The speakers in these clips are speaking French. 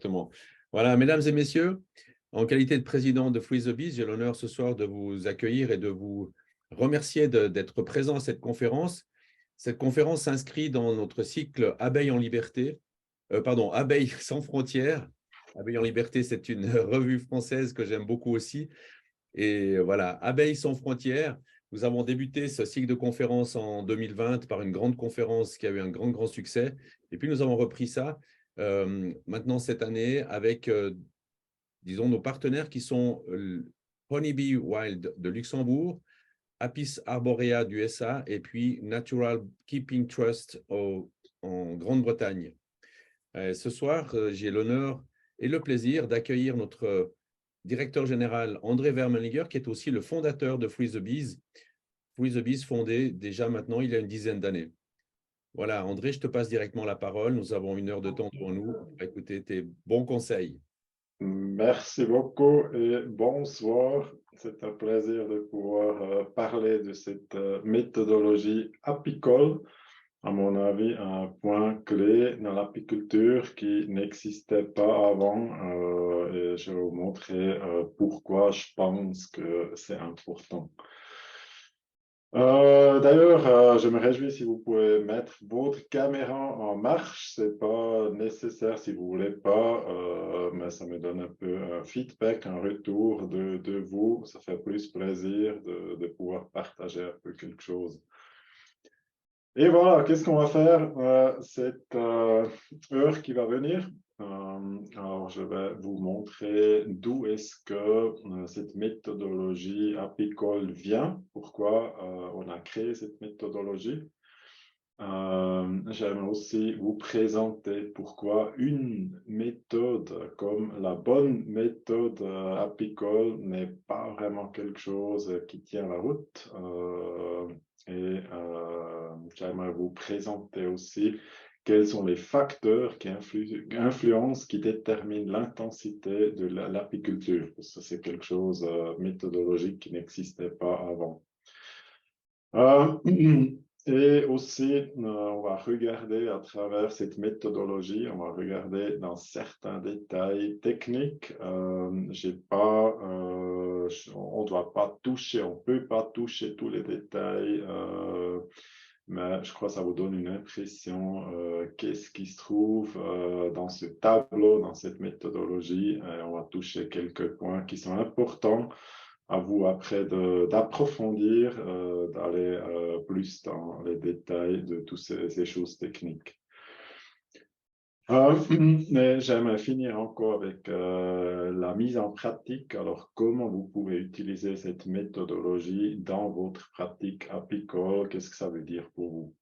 Exactement. Voilà, mesdames et messieurs, en qualité de président de Free the Bees, j'ai l'honneur ce soir de vous accueillir et de vous remercier d'être présent à cette conférence. Cette conférence s'inscrit dans notre cycle Abeilles en liberté, pardon, Abeilles sans frontières. Abeilles en liberté, c'est une revue française que j'aime beaucoup aussi. Et voilà, Abeilles sans frontières. Nous avons débuté ce cycle de conférences en 2020 par une grande conférence qui a eu un grand succès. Et puis, nous avons repris ça maintenant cette année avec, disons, nos partenaires qui sont Honeybee Wild de Luxembourg, Apis Arborea du USA et puis Natural Keeping Trust en Grande-Bretagne. Ce soir, j'ai l'honneur et le plaisir d'accueillir notre directeur général André Vermelinger, qui est aussi le fondateur de Free the Bees. Free the Bees fondé déjà maintenant il y a une dizaine d'années. Voilà, André, je te passe directement la parole. Nous avons 1 heure de temps devant nous pour écouter tes bons conseils. Merci beaucoup et bonsoir. C'est un plaisir de pouvoir parler de cette méthodologie apicole. À mon avis, un point clé dans l'apiculture qui n'existait pas avant. Et je vais vous montrer pourquoi je pense que c'est important. D'ailleurs, je me réjouis si vous pouvez mettre votre caméra en marche. C'est pas nécessaire si vous voulez pas, mais ça me donne un peu un feedback, un retour de vous. Ça fait plus plaisir de pouvoir partager un peu quelque chose. Et voilà, qu'est-ce qu'on va faire cette heure qui va venir? Alors, je vais vous montrer d'où est-ce que cette méthodologie apicole vient, pourquoi on a créé cette méthodologie. J'aimerais aussi vous présenter pourquoi une méthode comme la bonne méthode apicole n'est pas vraiment quelque chose qui tient la route. J'aimerais vous présenter aussi quels sont les facteurs qui influencent, qui déterminent l'intensité de l'apiculture. Parce que c'est quelque chose méthodologique qui n'existait pas avant. Et aussi, on va regarder à travers cette méthodologie, on va regarder dans certains détails techniques. On ne doit pas toucher, on ne peut pas toucher tous les détails, mais je crois que ça vous donne une impression qu'est-ce qui se trouve dans ce tableau, dans cette méthodologie. Et on va toucher quelques points qui sont importants. À vous après d'approfondir, d'aller plus dans les détails de toutes ces choses techniques. Mais j'aimerais finir encore avec la mise en pratique. Alors, comment vous pouvez utiliser cette méthodologie dans votre pratique apicole? Qu'est-ce que ça veut dire pour vous?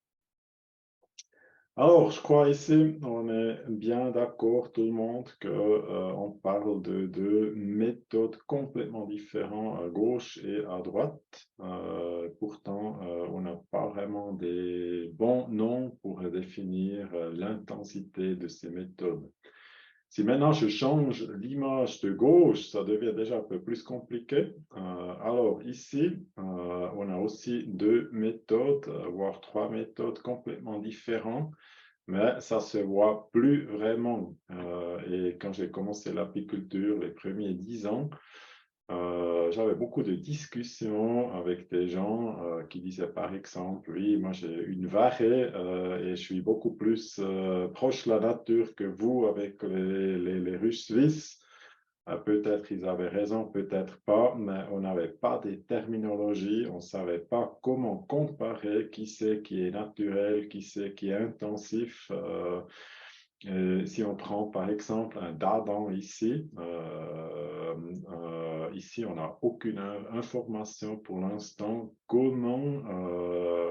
Alors, je crois ici, on est bien d'accord, tout le monde, qu'on parle de deux méthodes complètement différentes à gauche et à droite. Pourtant, on n'a pas vraiment des bons noms pour définir l'intensité de ces méthodes. Si maintenant je change l'image de gauche, ça devient déjà un peu plus compliqué. Alors ici, on a aussi deux méthodes, voire trois méthodes complètement différentes, mais ça se voit plus vraiment. Et quand j'ai commencé l'apiculture, les premiers 10 ans, j'avais beaucoup de discussions avec des gens qui disaient par exemple, oui, moi j'ai une varée et je suis beaucoup plus proche de la nature que vous avec les Russes suisses. Peut-être ils avaient raison, peut-être pas, mais on n'avait pas des terminologies, on ne savait pas comment comparer qui c'est qui est naturel, qui c'est qui est intensif. Si on prend par exemple un dardon ici, ici on n'a aucune information pour l'instant comment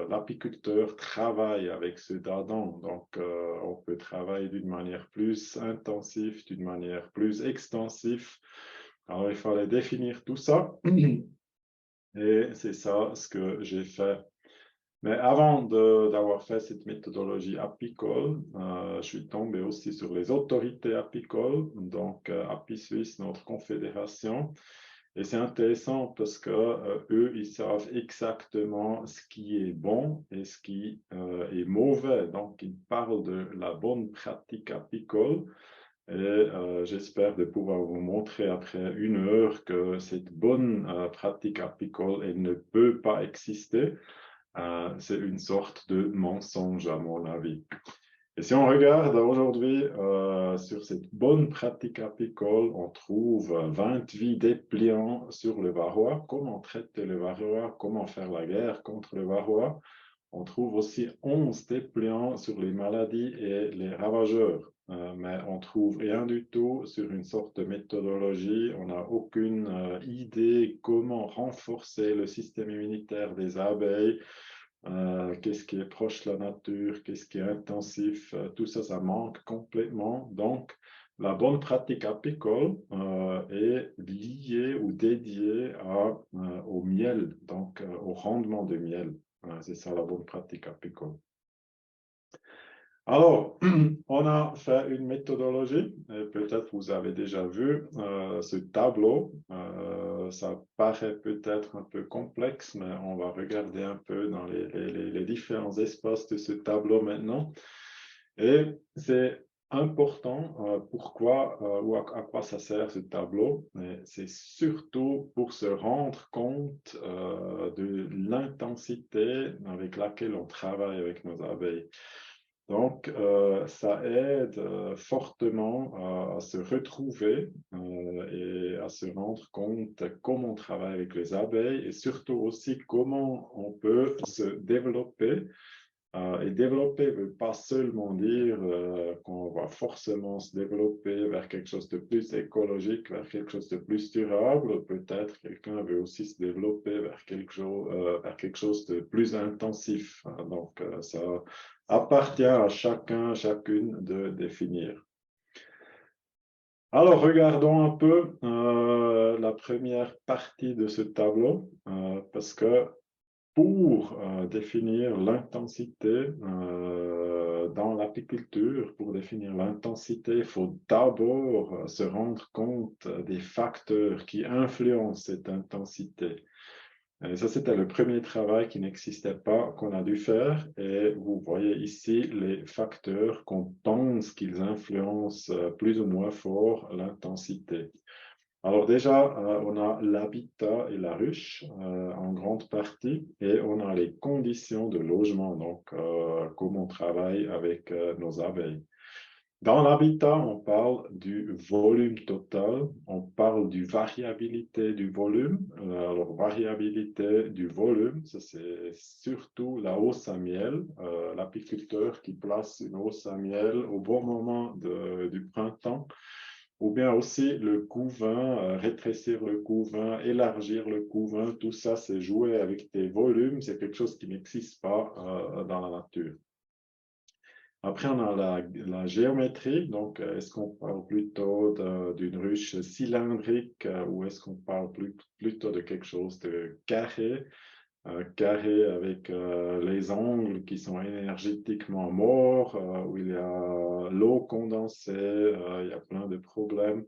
l'apiculteur travaille avec ce dardon. Donc on peut travailler d'une manière plus intensive, d'une manière plus extensive. Alors il fallait définir tout ça et c'est ça ce que j'ai fait. Mais avant d'avoir fait cette méthodologie apicole, je suis tombé aussi sur les autorités apicoles, donc Apis Suisse, notre confédération. Et c'est intéressant parce que eux, ils savent exactement ce qui est bon et ce qui est mauvais. Donc, ils parlent de la bonne pratique apicole. Et j'espère de pouvoir vous montrer après 1 heure que cette bonne pratique apicole, elle ne peut pas exister. C'est une sorte de mensonge à mon avis. Et si on regarde aujourd'hui sur cette bonne pratique apicole, on trouve 28 dépliants sur le varroa, comment traiter le varroa, comment faire la guerre contre le varroa. On trouve aussi 11 dépliants sur les maladies et les ravageurs, mais on trouve rien du tout sur une sorte de méthodologie. On n'a aucune idée comment renforcer le système immunitaire des abeilles. Qu'est-ce qui est proche de la nature, qu'est-ce qui est intensif, tout ça, ça manque complètement. Donc, la bonne pratique apicole est liée ou dédiée au miel, donc au rendement de miel. C'est ça la bonne pratique apicole. Alors, on a fait une méthodologie, peut-être vous avez déjà vu ce tableau. Ça paraît peut-être un peu complexe, mais on va regarder un peu dans les différents espaces de ce tableau maintenant. Et c'est important, pourquoi ou à quoi ça sert ce tableau. C'est surtout pour se rendre compte de l'intensité avec laquelle on travaille avec nos abeilles. Donc, ça aide fortement à se retrouver et à se rendre compte comment on travaille avec les abeilles et surtout aussi comment on peut se développer. Et développer ne veut pas seulement dire qu'on va forcément se développer vers quelque chose de plus écologique, vers quelque chose de plus durable. Peut-être quelqu'un veut aussi se développer vers quelque chose de plus intensif. Donc, ça appartient à chacun, chacune de définir. Alors, regardons un peu la première partie de ce tableau, parce que pour définir l'intensité dans l'apiculture, pour définir l'intensité, il faut d'abord se rendre compte des facteurs qui influencent cette intensité. Et ça, c'était le premier travail qui n'existait pas, qu'on a dû faire. Et vous voyez ici les facteurs qu'on pense qu'ils influencent plus ou moins fort l'intensité. Alors déjà, on a l'habitat et la ruche en grande partie, et on a les conditions de logement, donc comment on travaille avec nos abeilles. Dans l'habitat, on parle du volume total, on parle du variabilité du volume. Alors, variabilité du volume, ça c'est surtout la hausse à miel, l'apiculteur qui place une hausse à miel au bon moment du printemps, ou bien aussi le couvain, rétrécir le couvain, élargir le couvain, tout ça c'est jouer avec des volumes, c'est quelque chose qui n'existe pas dans la nature. Après, on a la géométrie, donc est-ce qu'on parle plutôt d'une ruche cylindrique ou est-ce qu'on parle plutôt de quelque chose de carré, carré avec les angles qui sont énergétiquement morts, où il y a l'eau condensée, il y a plein de problèmes.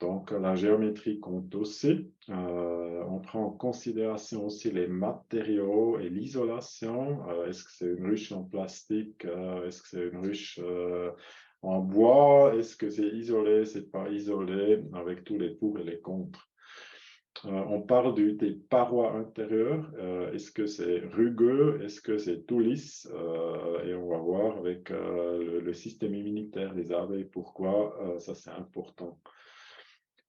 Donc, la géométrie compte aussi. On prend en considération aussi les matériaux et l'isolation. Est-ce que c'est une ruche en plastique? Est-ce que c'est une ruche en bois? Est-ce que c'est isolé? C'est pas isolé, avec tous les pour et les contre. On parle des parois intérieures. Est-ce que c'est rugueux? Est-ce que c'est tout lisse? Et on va voir avec le système immunitaire des abeilles pourquoi ça c'est important.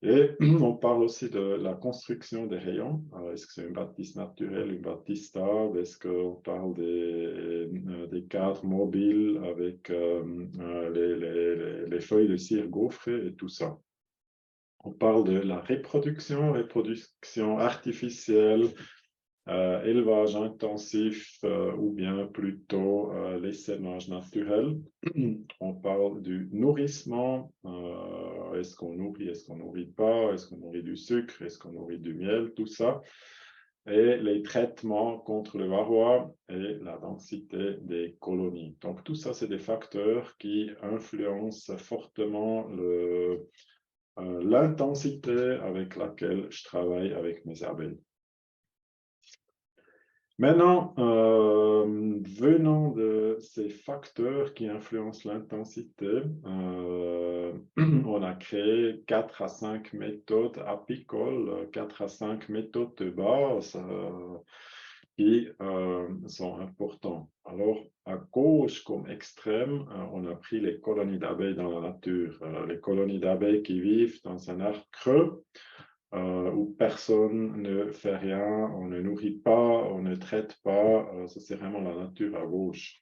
Et on parle aussi de la construction des rayons. Est-ce que c'est une bâtisse naturelle, une bâtisse stable? Est-ce qu'on parle des cadres mobiles avec les feuilles de cire gaufrées et tout ça? On parle de la reproduction artificielle, élevage intensif ou bien plutôt l'essaimage naturel. On parle du nourrissement. Est-ce qu'on nourrit, est-ce qu'on nourrit pas? Est-ce qu'on nourrit du sucre? Est-ce qu'on nourrit du miel? Tout ça. Et les traitements contre le varroa et la densité des colonies. Donc tout ça, c'est des facteurs qui influencent fortement l'intensité avec laquelle je travaille avec mes abeilles. Maintenant, venant de ces facteurs qui influencent l'intensité, on a créé 4 à 5 méthodes apicoles, 4 à 5 méthodes de base qui sont importantes. Alors, à gauche comme extrême, on a pris les colonies d'abeilles dans la nature. Les colonies d'abeilles qui vivent dans un arbre creux, où personne ne fait rien, on ne nourrit pas, on ne traite pas, ça c'est vraiment la nature à gauche.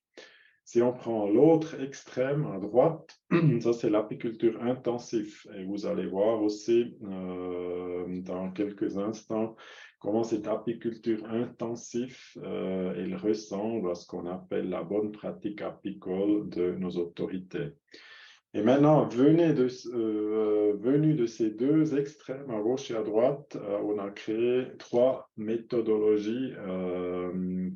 Si on prend l'autre extrême à droite, ça c'est l'apiculture intensive. Et vous allez voir aussi dans quelques instants comment cette apiculture intensive elle ressemble à ce qu'on appelle la bonne pratique apicole de nos autorités. Et maintenant, venu de ces deux extrêmes, à gauche et à droite, on a créé 3 méthodologies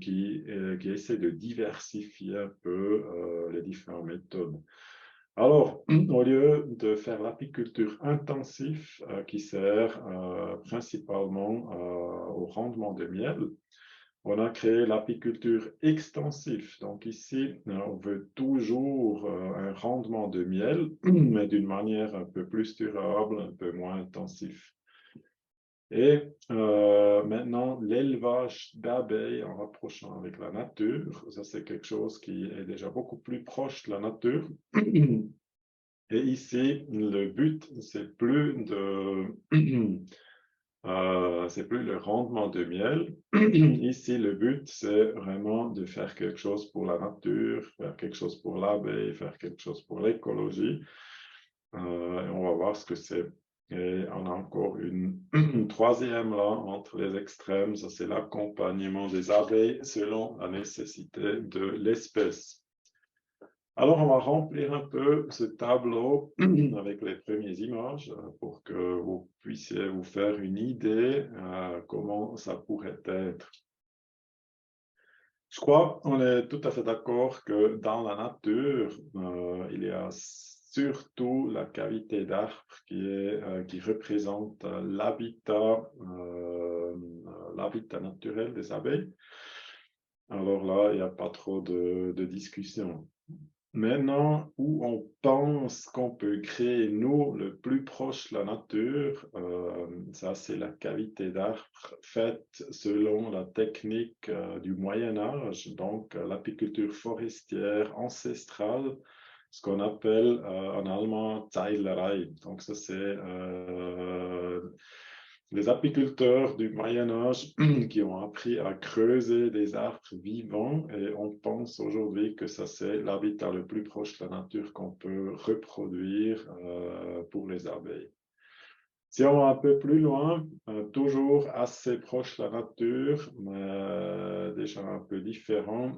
qui essaient de diversifier un peu les différentes méthodes. Alors, au lieu de faire l'apiculture intensive qui sert principalement au rendement de miel, on a créé l'apiculture extensive. Donc ici, on veut toujours un rendement de miel, mais d'une manière un peu plus durable, un peu moins intensif. Et maintenant, l'élevage d'abeilles en rapprochant avec la nature, ça c'est quelque chose qui est déjà beaucoup plus proche de la nature. Et ici, le but, c'est plus de c'est plus le rendement de miel. Ici, le but, c'est vraiment de faire quelque chose pour la nature, faire quelque chose pour l'abeille, faire quelque chose pour l'écologie. Et on va voir ce que c'est. Et on a encore une troisième là entre les extrêmes, ça c'est l'accompagnement des abeilles selon la nécessité de l'espèce. Alors, on va remplir un peu ce tableau avec les premières images pour que vous puissiez vous faire une idée comment ça pourrait être. Je crois qu'on est tout à fait d'accord que dans la nature, il y a surtout la cavité d'arbre qui représente l'habitat naturel des abeilles. Alors là, il n'y a pas trop de discussion. Maintenant, où on pense qu'on peut créer, nous, le plus proche de la nature, ça c'est la cavité d'arbre faite selon la technique du Moyen Âge, donc l'apiculture forestière ancestrale, ce qu'on appelle en allemand Zeilerei. Donc ça c'est les apiculteurs du Moyen Âge qui ont appris à creuser des arbres vivants et on pense aujourd'hui que ça c'est l'habitat le plus proche de la nature qu'on peut reproduire pour les abeilles. Si on va un peu plus loin, toujours assez proche de la nature, mais déjà un peu différent,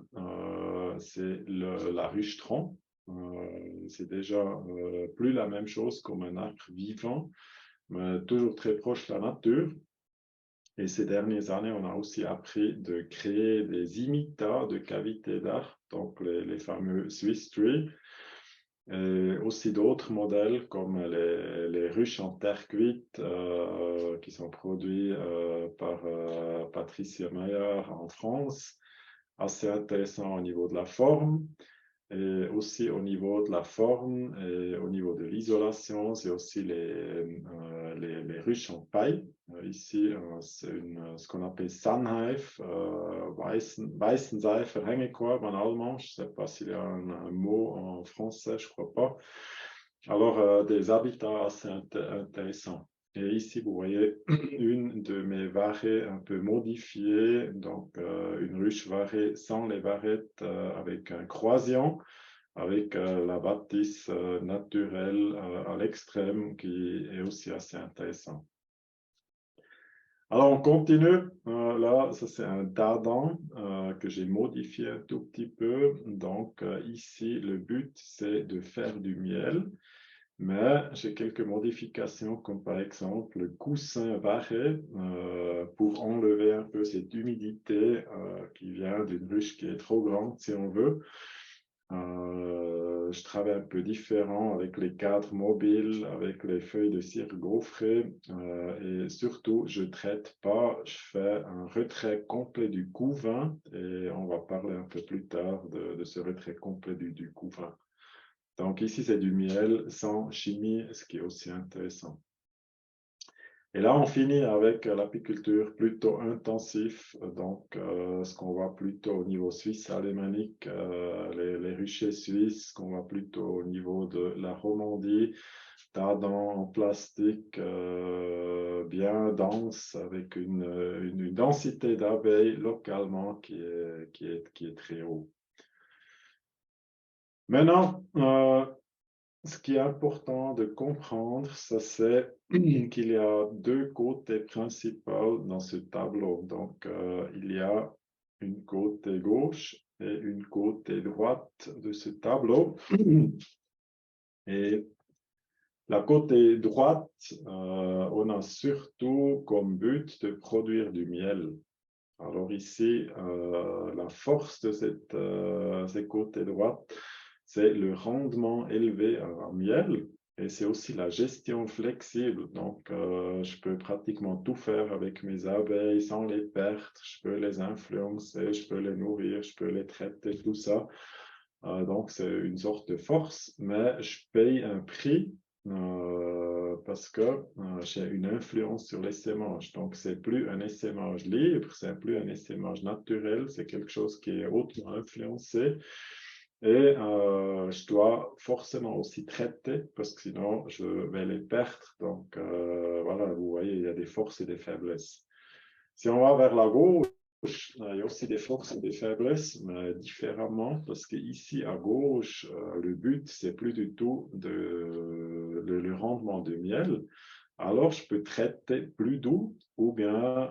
c'est la ruche-tronc. C'est déjà plus la même chose comme un arbre vivant, mais toujours très proche de la nature. Et ces dernières années, on a aussi appris de créer des imitats de cavités d'arbre, donc les fameux Swiss Tree, et aussi d'autres modèles comme les ruches en terre cuite qui sont produits par Patricia Mayer en France, assez intéressant au niveau de la forme. Et aussi au niveau de la forme et au niveau de l'isolation, c'est aussi les ruches en paille. Ici, c'est ce qu'on appelle Sandhive, Weissenseife Hängekorb en allemand. Je ne sais pas s'il y a un mot en français, je ne crois pas. Alors, des habitats assez intéressants. Et ici, vous voyez une de mes varées un peu modifiées, donc une ruche varée sans les varettes avec un croisillon, avec la bâtisse naturelle à l'extrême qui est aussi assez intéressant. Alors, on continue. Là, ça c'est un dardin que j'ai modifié un tout petit peu. Donc, ici, le but, c'est de faire du miel. Mais j'ai quelques modifications, comme par exemple le coussin varé pour enlever un peu cette humidité qui vient d'une ruche qui est trop grande, si on veut. Je travaille un peu différent avec les cadres mobiles, avec les feuilles de cire gaufrées et surtout, je ne traite pas, je fais un retrait complet du couvain et on va parler un peu plus tard de ce retrait complet du couvain. Donc ici, c'est du miel sans chimie, ce qui est aussi intéressant. Et là, on finit avec l'apiculture plutôt intensif, donc ce qu'on voit plutôt au niveau suisse alémanique, les ruchers suisses, qu'on voit plutôt au niveau de la Romandie, tardant en plastique bien dense, avec une densité d'abeilles localement qui est très haut. Maintenant, ce qui est important de comprendre, c'est qu'il y a deux côtés principaux dans ce tableau. Donc, il y a une côté gauche et une côté droite de ce tableau. Et la côté droite, on a surtout comme but de produire du miel. Alors ici, la force de ces côtés droits, c'est le rendement élevé en miel et c'est aussi la gestion flexible. Donc, je peux pratiquement tout faire avec mes abeilles sans les perdre. Je peux les influencer, je peux les nourrir, je peux les traiter, tout ça. Donc, c'est une sorte de force, mais je paye un prix parce que j'ai une influence sur l'essaimage. Donc, c'est plus un essaimage libre, c'est plus un essaimage naturel, c'est quelque chose qui est hautement influencé. Et je dois forcément aussi traiter parce que sinon, je vais les perdre. Donc, voilà, vous voyez, il y a des forces et des faiblesses. Si on va vers la gauche, il y a aussi des forces et des faiblesses, mais différemment, parce qu'ici à gauche, le but, c'est plus du tout le rendement de miel. Alors, je peux traiter plus doux ou bien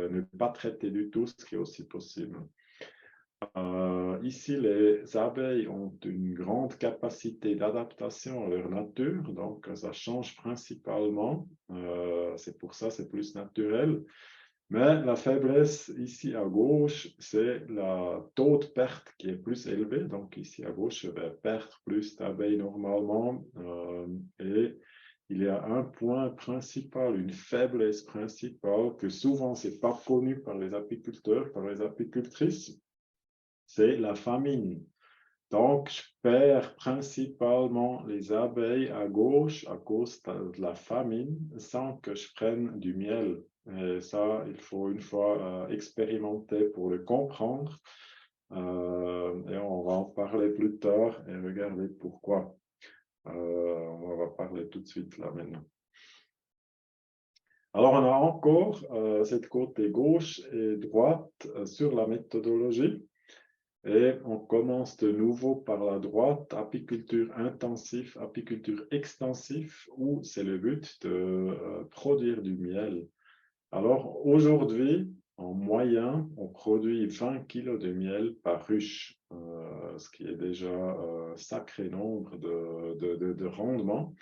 ne pas traiter du tout, ce qui est aussi possible. Ici, les abeilles ont une grande capacité d'adaptation à leur nature, donc ça change principalement. C'est pour ça, c'est plus naturel. Mais la faiblesse ici à gauche, c'est le taux de perte qui est plus élevé. Donc ici à gauche, je vais perdre plus d'abeilles normalement. Et il y a un point principal, une faiblesse principale que souvent c'est pas connu par les apiculteurs, par les apicultrices, c'est la famine. Donc, je perds principalement les abeilles à gauche à cause de la famine sans que je prenne du miel. Et ça, il faut une fois expérimenter pour le comprendre. Et on va en parler plus tard et regarder pourquoi. On va parler tout de suite là maintenant. Alors, on a encore cette côté gauche et droite sur la méthodologie. Et on commence de nouveau par la droite, apiculture intensive, apiculture extensive, où c'est le but de produire du miel. Alors aujourd'hui, en moyen, on produit 20 kg de miel par ruche, ce qui est déjà un sacré nombre de rendements.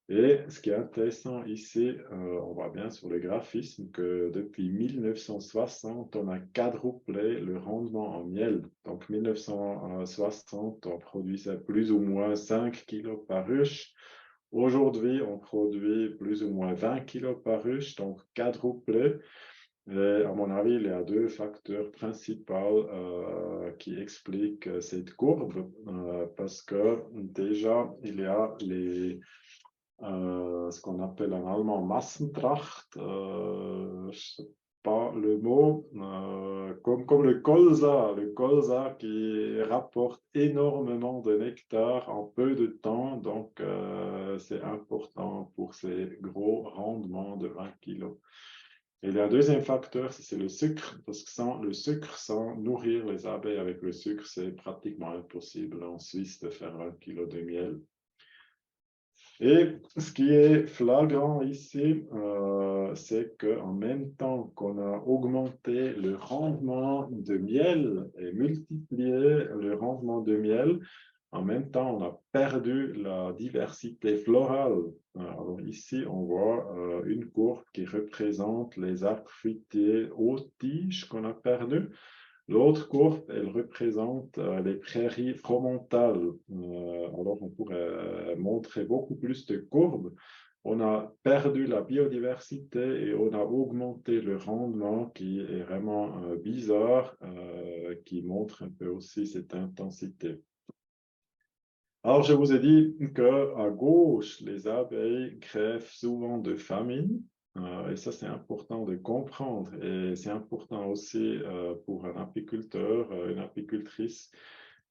Et ce qui est intéressant ici, on voit bien sur le graphisme que depuis 1960, on a quadruplé le rendement en miel. Donc 1960, on produisait plus ou moins 5 kg par ruche. Aujourd'hui, on produit plus ou moins 20 kg par ruche, donc quadruplé. Et à mon avis, il y a deux facteurs principaux qui expliquent cette courbe, parce que déjà, il y a ce qu'on appelle en allemand Massentracht, je ne sais pas le mot, comme le colza qui rapporte énormément de nectar en peu de temps, donc c'est important pour ces gros rendements de 20 kg. Et le deuxième facteur, c'est le sucre, parce que sans le sucre, sans nourrir les abeilles avec le sucre, c'est pratiquement impossible en Suisse de faire 20 kg de miel. Et ce qui est flagrant ici, c'est qu'en même temps qu'on a augmenté le rendement de miel et multiplié le rendement de miel, en même temps, on a perdu la diversité florale. Alors ici, on voit une courbe qui représente les arbres fruitiers aux tiges qu'on a perdus. L'autre courbe, elle représente les prairies frontales. Alors, on pourrait montrer beaucoup plus de courbes. On a perdu la biodiversité et on a augmenté le rendement qui est vraiment bizarre, qui montre un peu aussi cette intensité. Alors, je vous ai dit qu'à gauche, les abeilles crèvent souvent de famine, et ça, c'est important de comprendre. Et c'est important aussi pour un apiculteur, une apicultrice,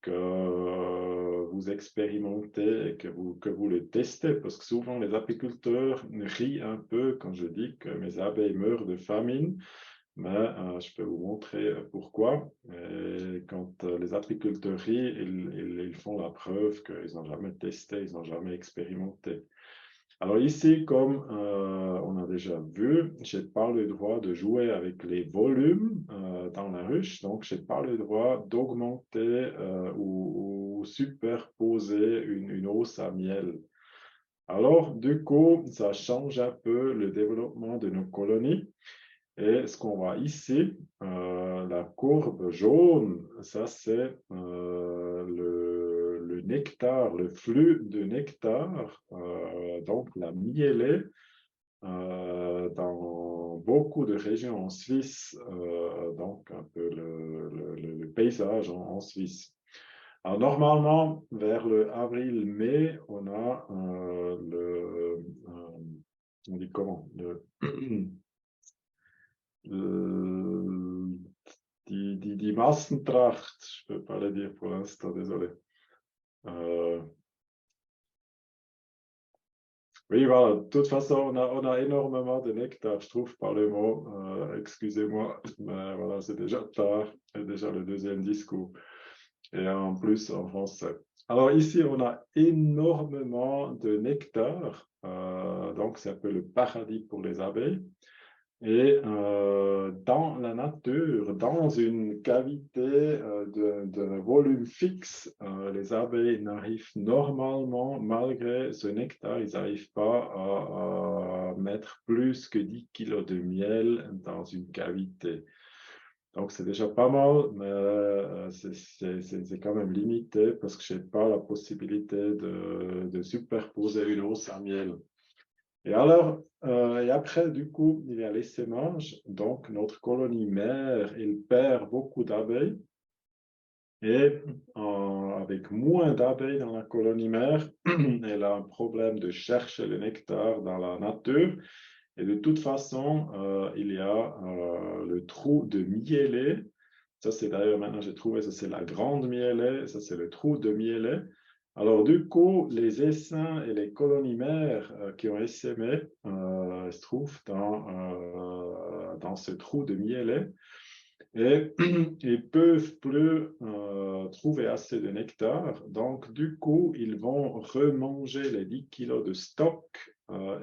que vous expérimentez et que vous le testez, parce que souvent les apiculteurs rient un peu quand je dis que mes abeilles meurent de famine. Mais je peux vous montrer pourquoi. Et quand les apiculteurs rient, ils font la preuve qu'ils n'ont jamais testé, ils n'ont jamais expérimenté. Alors ici, comme on a déjà vu, je n'ai pas le droit de jouer avec les volumes dans la ruche, donc je n'ai pas le droit d'augmenter ou superposer une hausse à miel. Alors, du coup, ça change un peu le développement de nos colonies. Et ce qu'on voit ici, la courbe jaune, ça c'est le nectar, le flux de nectar, donc la mielée, dans beaucoup de régions en Suisse, donc un peu le paysage en Suisse. Alors normalement, vers le avril-mai, on a on dit comment, die Massentracht, je ne peux pas le dire pour l'instant, désolé. Oui, voilà, de toute façon, on a énormément de nectar, je trouve, par le mot. Excusez-moi, mais voilà, c'est déjà tard, c'est déjà le deuxième discours. Et en plus, en français. Alors ici, on a énormément de nectar, donc c'est un peu le paradis pour les abeilles. Et dans la nature, dans une cavité de volume fixe, les abeilles n'arrivent normalement, malgré ce nectar, ils n'arrivent pas à mettre plus que 10 kilos de miel dans une cavité. Donc c'est déjà pas mal, mais c'est quand même limité parce que je n'ai pas la possibilité de superposer une hausse à miel. Et alors, et après, du coup, il y a l'essaimage. Donc, notre colonie mère, elle perd beaucoup d'abeilles. Et avec moins d'abeilles dans la colonie mère, elle a un problème de chercher le nectar dans la nature. Et de toute façon, il y a le trou de mielée. Ça, c'est d'ailleurs, maintenant j'ai trouvé, ça c'est la grande mielée, ça c'est le trou de mielée. Alors du coup, les essaims et les colonies mères qui ont essaimé se trouvent dans ce trou de mielée et ils peuvent plus trouver assez de nectar. Donc du coup, ils vont remanger les 10 kilos de stock.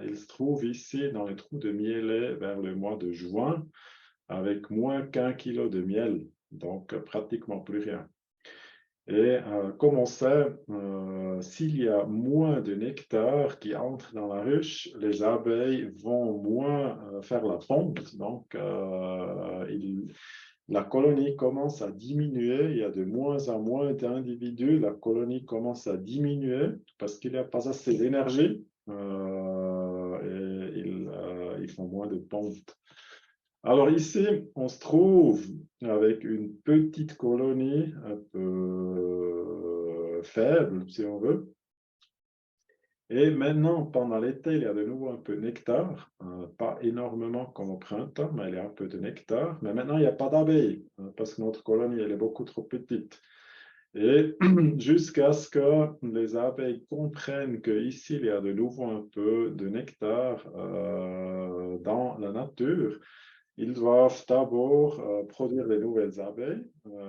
Ils se trouvent ici dans le trou de mielée vers le mois de juin avec moins qu'1 kilo de miel, donc pratiquement plus rien. Et comme on sait, s'il y a moins de nectar qui entre dans la ruche, les abeilles vont moins faire la ponte, donc la colonie commence à diminuer, il y a de moins en moins d'individus, la colonie commence à diminuer parce qu'il n'y a pas assez d'énergie et ils font moins de ponte. Alors ici, on se trouve avec une petite colonie un peu faible, si on veut. Et maintenant, pendant l'été, il y a de nouveau un peu de nectar, pas énormément comme au printemps, mais il y a un peu de nectar. Mais maintenant, il n'y a pas d'abeilles, parce que notre colonie, elle est beaucoup trop petite. Et jusqu'à ce que les abeilles comprennent qu'ici, il y a de nouveau un peu de nectar dans la nature, ils doivent d'abord produire les nouvelles abeilles,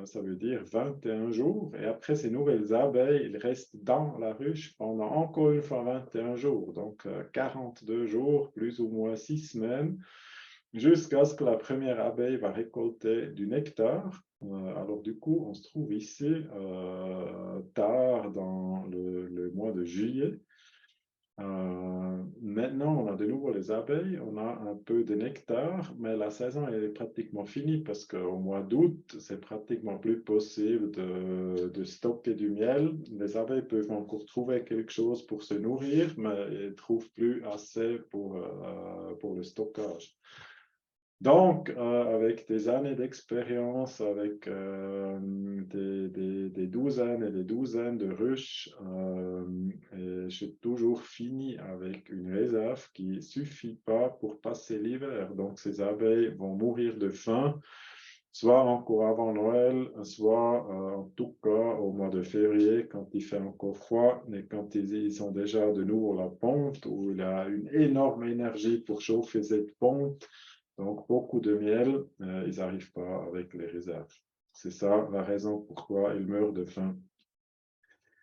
ça veut dire 21 jours, et après ces nouvelles abeilles, ils restent dans la ruche pendant encore une fois 21 jours, donc 42 jours, plus ou moins 6 semaines, jusqu'à ce que la première abeille va récolter du nectar. Alors du coup, on se trouve ici tard dans le mois de juillet. Maintenant, on a de nouveau les abeilles, on a un peu de nectar, mais la saison elle est pratiquement finie parce qu'au mois d'août, c'est pratiquement plus possible de stocker du miel. Les abeilles peuvent encore trouver quelque chose pour se nourrir, mais elles ne trouvent plus assez pour le stockage. Donc, avec des années d'expérience, avec des douzaines et des douzaines de ruches, j'ai toujours fini avec une réserve qui ne suffit pas pour passer l'hiver. Donc, ces abeilles vont mourir de faim, soit encore avant Noël, soit en tout cas au mois de février, quand il fait encore froid, mais quand ils ont déjà de nouveau la ponte, où il y a une énorme énergie pour chauffer cette ponte. Donc, beaucoup de miel, ils n'arrivent pas avec les réserves. C'est ça la raison pourquoi ils meurent de faim.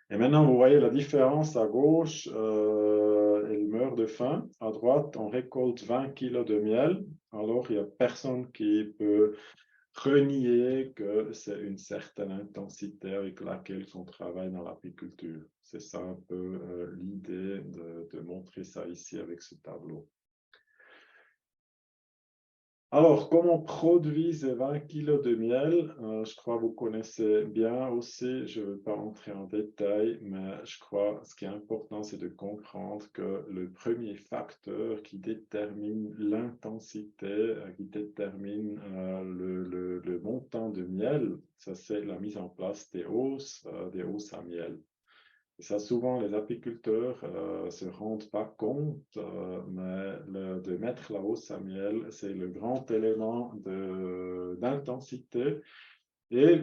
Et maintenant, vous voyez la différence à gauche, ils meurent de faim. À droite, on récolte 20 kilos de miel. Alors, il n'y a personne qui peut renier que c'est une certaine intensité avec laquelle on travaille dans l'apiculture. C'est ça un peu l'idée de montrer ça ici avec ce tableau. Alors, comment produire ces 20 kilos de miel? Je crois que vous connaissez bien aussi, je ne vais pas entrer en détail, mais je crois que ce qui est important, c'est de comprendre que le premier facteur qui détermine l'intensité, qui détermine le montant de miel, ça c'est la mise en place des hausses à miel. Et ça, souvent, les apiculteurs ne se rendent pas compte, mais de mettre la hausse à miel, c'est le grand élément d'intensité. Et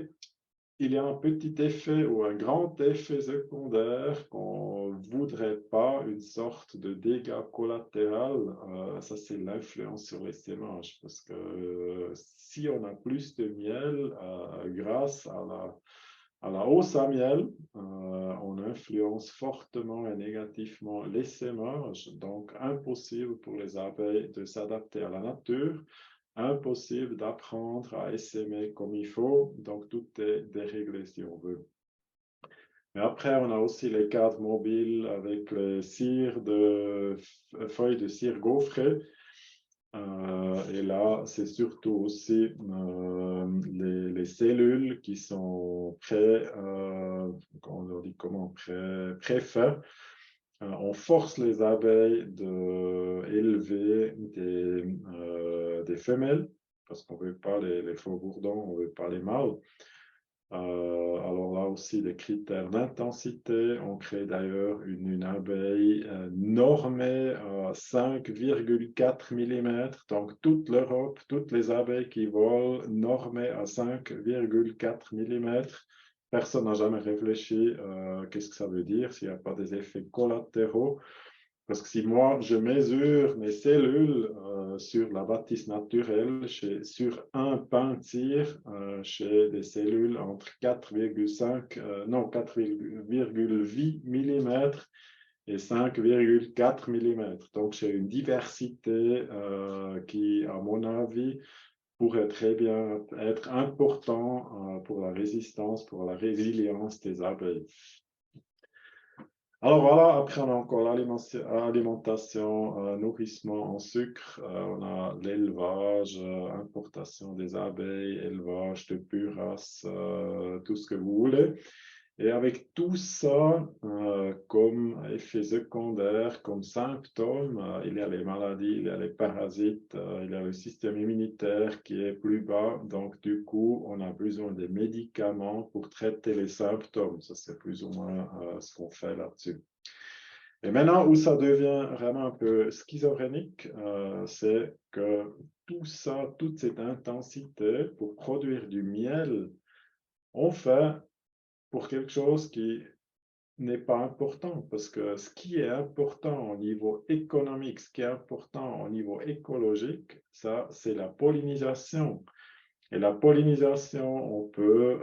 il y a un petit effet ou un grand effet secondaire qu'on ne voudrait pas, une sorte de dégât collatéral. Ça, c'est l'influence sur les sémages. Parce que si on a plus de miel grâce à la hausse à miel, on influence fortement et négativement les sémages, donc impossible pour les abeilles de s'adapter à la nature, impossible d'apprendre à essaimer comme il faut, donc tout est déréglé si on veut. Mais après, on a aussi les cadres mobiles avec les feuilles de cire gaufrée. Et là, c'est surtout aussi les cellules qui sont on dit comment, pré-faites. On force les abeilles d'élever des femelles, parce qu'on ne veut pas les faux bourdons, on ne veut pas les mâles. Alors là aussi, des critères d'intensité. On crée d'ailleurs une abeille normée à 5,4 mm. Donc, toute l'Europe, toutes les abeilles qui volent normées à 5,4 mm. Personne n'a jamais réfléchi qu'est-ce que ça veut dire s'il n'y a pas des effets collatéraux. Parce que si moi, je mesure mes cellules sur la bâtisse naturelle, sur un pain de cire, j'ai des cellules entre 4,8 mm et 5,4 mm. Donc, j'ai une diversité qui, à mon avis, pourrait très bien être important pour la résistance, pour la résilience des abeilles. Alors voilà, après on a encore l'alimentation, nourrissement en sucre, on a l'élevage, importation des abeilles, élevage de pure race, tout ce que vous voulez. Et avec tout ça, comme effet secondaire, comme symptômes, il y a les maladies, il y a les parasites, il y a le système immunitaire qui est plus bas. Donc, du coup, on a besoin des médicaments pour traiter les symptômes. Ça, c'est plus ou moins ce qu'on fait là-dessus. Et maintenant, où ça devient vraiment un peu schizophrénique, c'est que tout ça, toute cette intensité pour produire du miel, on fait pour quelque chose qui n'est pas important, parce que ce qui est important au niveau économique, ce qui est important au niveau écologique, ça, c'est la pollinisation. Et la pollinisation, on peut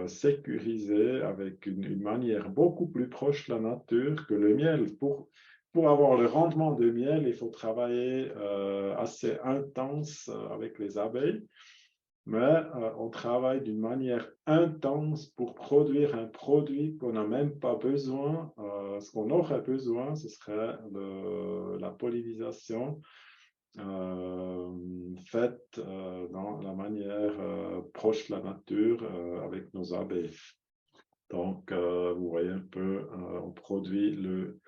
sécuriser avec une manière beaucoup plus proche de la nature que le miel. Pour avoir le rendement de miel, il faut travailler assez intense avec les abeilles. mais on travaille d'une manière intense pour produire un produit qu'on n'a même pas besoin. Ce qu'on aurait besoin, ce serait la pollinisation faite dans la manière proche de la nature avec nos abeilles. Donc, vous voyez un peu, on produit le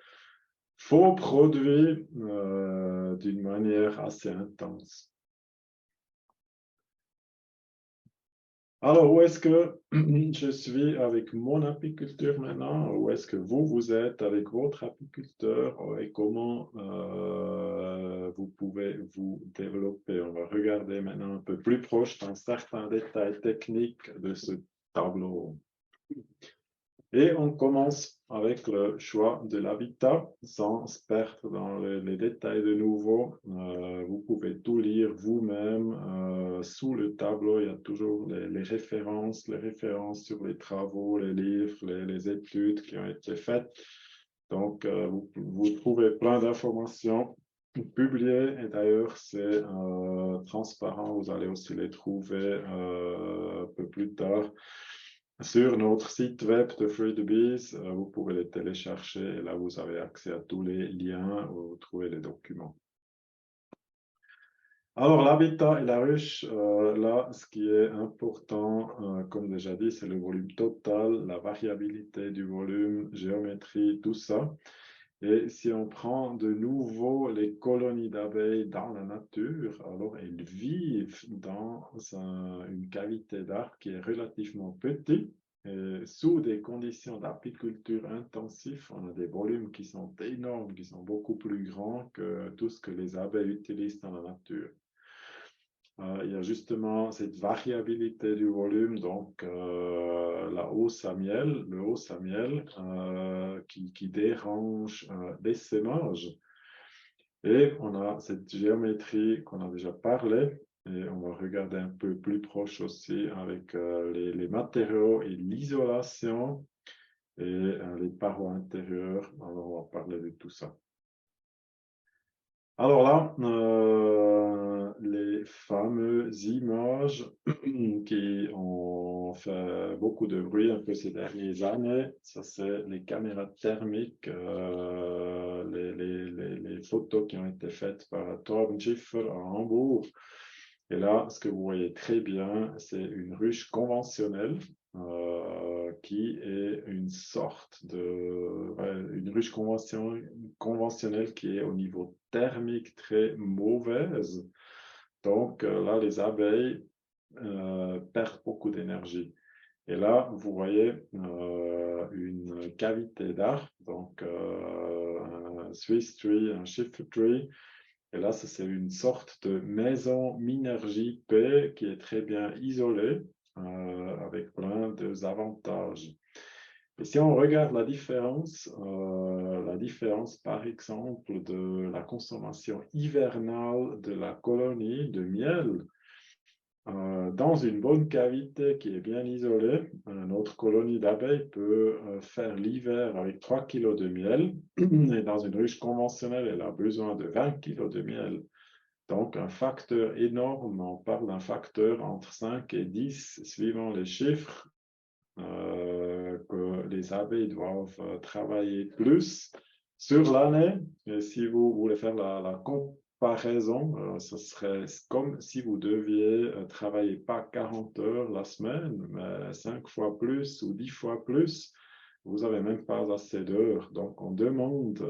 faux produit d'une manière assez intense. Alors, où est-ce que je suis avec mon apiculture maintenant? Où est-ce que vous êtes avec votre apiculteur et comment vous pouvez vous développer? On va regarder maintenant un peu plus proche dans certains détails techniques de ce tableau. Et on commence avec le choix de l'habitat, sans se perdre dans les détails de nouveau. Vous pouvez tout lire vous-même. Sous le tableau, il y a toujours les références sur les travaux, les livres, les études qui ont été faites. Donc, vous trouvez plein d'informations publiées. Et d'ailleurs, c'est transparent. Vous allez aussi les trouver un peu plus tard sur notre site web de Free the Bees. Vous pouvez les télécharger et là, vous avez accès à tous les liens où vous trouvez les documents. Alors, l'habitat et la ruche, là, ce qui est important, comme déjà dit, c'est le volume total, la variabilité du volume, géométrie, tout ça. Et si on prend de nouveau les colonies d'abeilles dans la nature, alors elles vivent dans une cavité d'arbre qui est relativement petite. Et sous des conditions d'apiculture intensive, on a des volumes qui sont énormes, qui sont beaucoup plus grands que tout ce que les abeilles utilisent dans la nature. Il y a justement cette variabilité du volume, donc la hausse à miel, le hausse à miel qui dérange l'essaimage. Et on a cette géométrie qu'on a déjà parlé, et on va regarder un peu plus proche aussi avec les matériaux et l'isolation et les parois intérieures. Alors, on va parler de tout ça. Alors là, les fameuses images qui ont fait beaucoup de bruit un peu ces dernières années, ça c'est les caméras thermiques, les photos qui ont été faites par Torben Schiffer à Hambourg. Et là, ce que vous voyez très bien, c'est une ruche conventionnelle qui est une sorte de une ruche conventionnelle qui est au niveau thermique très mauvaise. Donc là, les abeilles perdent beaucoup d'énergie. Et là, vous voyez une cavité d'arbre, donc un Swiss tree, un Schiffer tree. Et là, c'est une sorte de maison Minergie P qui est très bien isolée avec plein d'avantages. Et si on regarde la différence par exemple de la consommation hivernale de la colonie de miel, dans une bonne cavité qui est bien isolée, notre colonie d'abeilles peut faire l'hiver avec 3 kg de miel et dans une ruche conventionnelle, elle a besoin de 20 kg de miel. Donc, un facteur énorme, on parle d'un facteur entre 5 et 10, suivant les chiffres, que les abeilles doivent travailler plus sur l'année. Et si vous voulez faire la comparaison, ce serait comme si vous deviez travailler pas 40 heures la semaine, mais 5 fois plus ou 10 fois plus. Vous n'avez même pas assez d'heures. Donc, on demande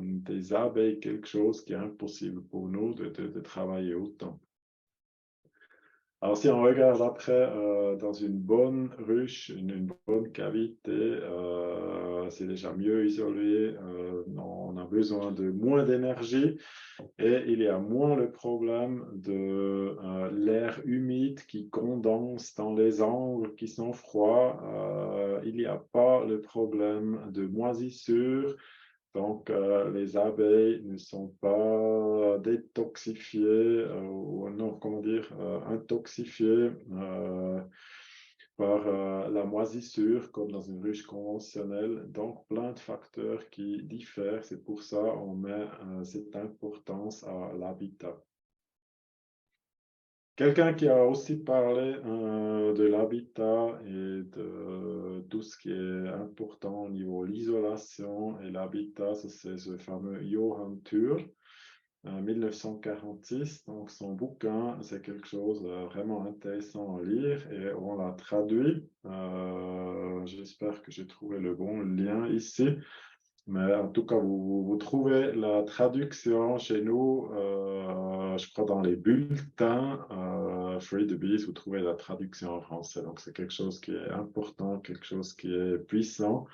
des abeilles quelque chose qui est impossible pour nous de travailler autant. Alors, si on regarde après dans une bonne ruche, une bonne cavité, c'est déjà mieux isolé. On a besoin de moins d'énergie et il y a moins le problème de l'air humide qui condense dans les angles qui sont froids. Il n'y a pas le problème de moisissure. Donc, les abeilles ne sont pas détoxifiées ou non, comment dire, intoxifiées par la moisissure comme dans une ruche conventionnelle. Donc, plein de facteurs qui diffèrent. C'est pour ça qu'on met cette importance à l'habitat. Quelqu'un qui a aussi parlé de l'habitat et de tout ce qui est important au niveau de l'isolation et l'habitat, c'est ce fameux Johann Thür, 1946. Donc son bouquin, c'est quelque chose de vraiment intéressant à lire et on l'a traduit. J'espère que j'ai trouvé le bon lien ici. Mais en tout cas, vous trouvez la traduction chez nous, je crois dans les bulletins, Free the Bees, vous trouvez la traduction en français. Donc, c'est quelque chose qui est important, quelque chose qui est puissant.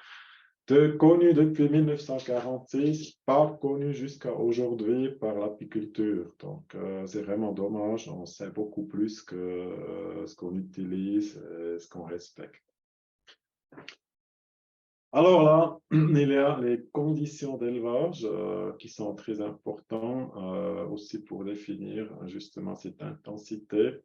Connu depuis 1946, pas connu jusqu'à aujourd'hui par l'apiculture. Donc, c'est vraiment dommage. On sait beaucoup plus que ce qu'on utilise et ce qu'on respecte. Alors là, il y a les conditions d'élevage qui sont très importantes aussi pour définir justement cette intensité.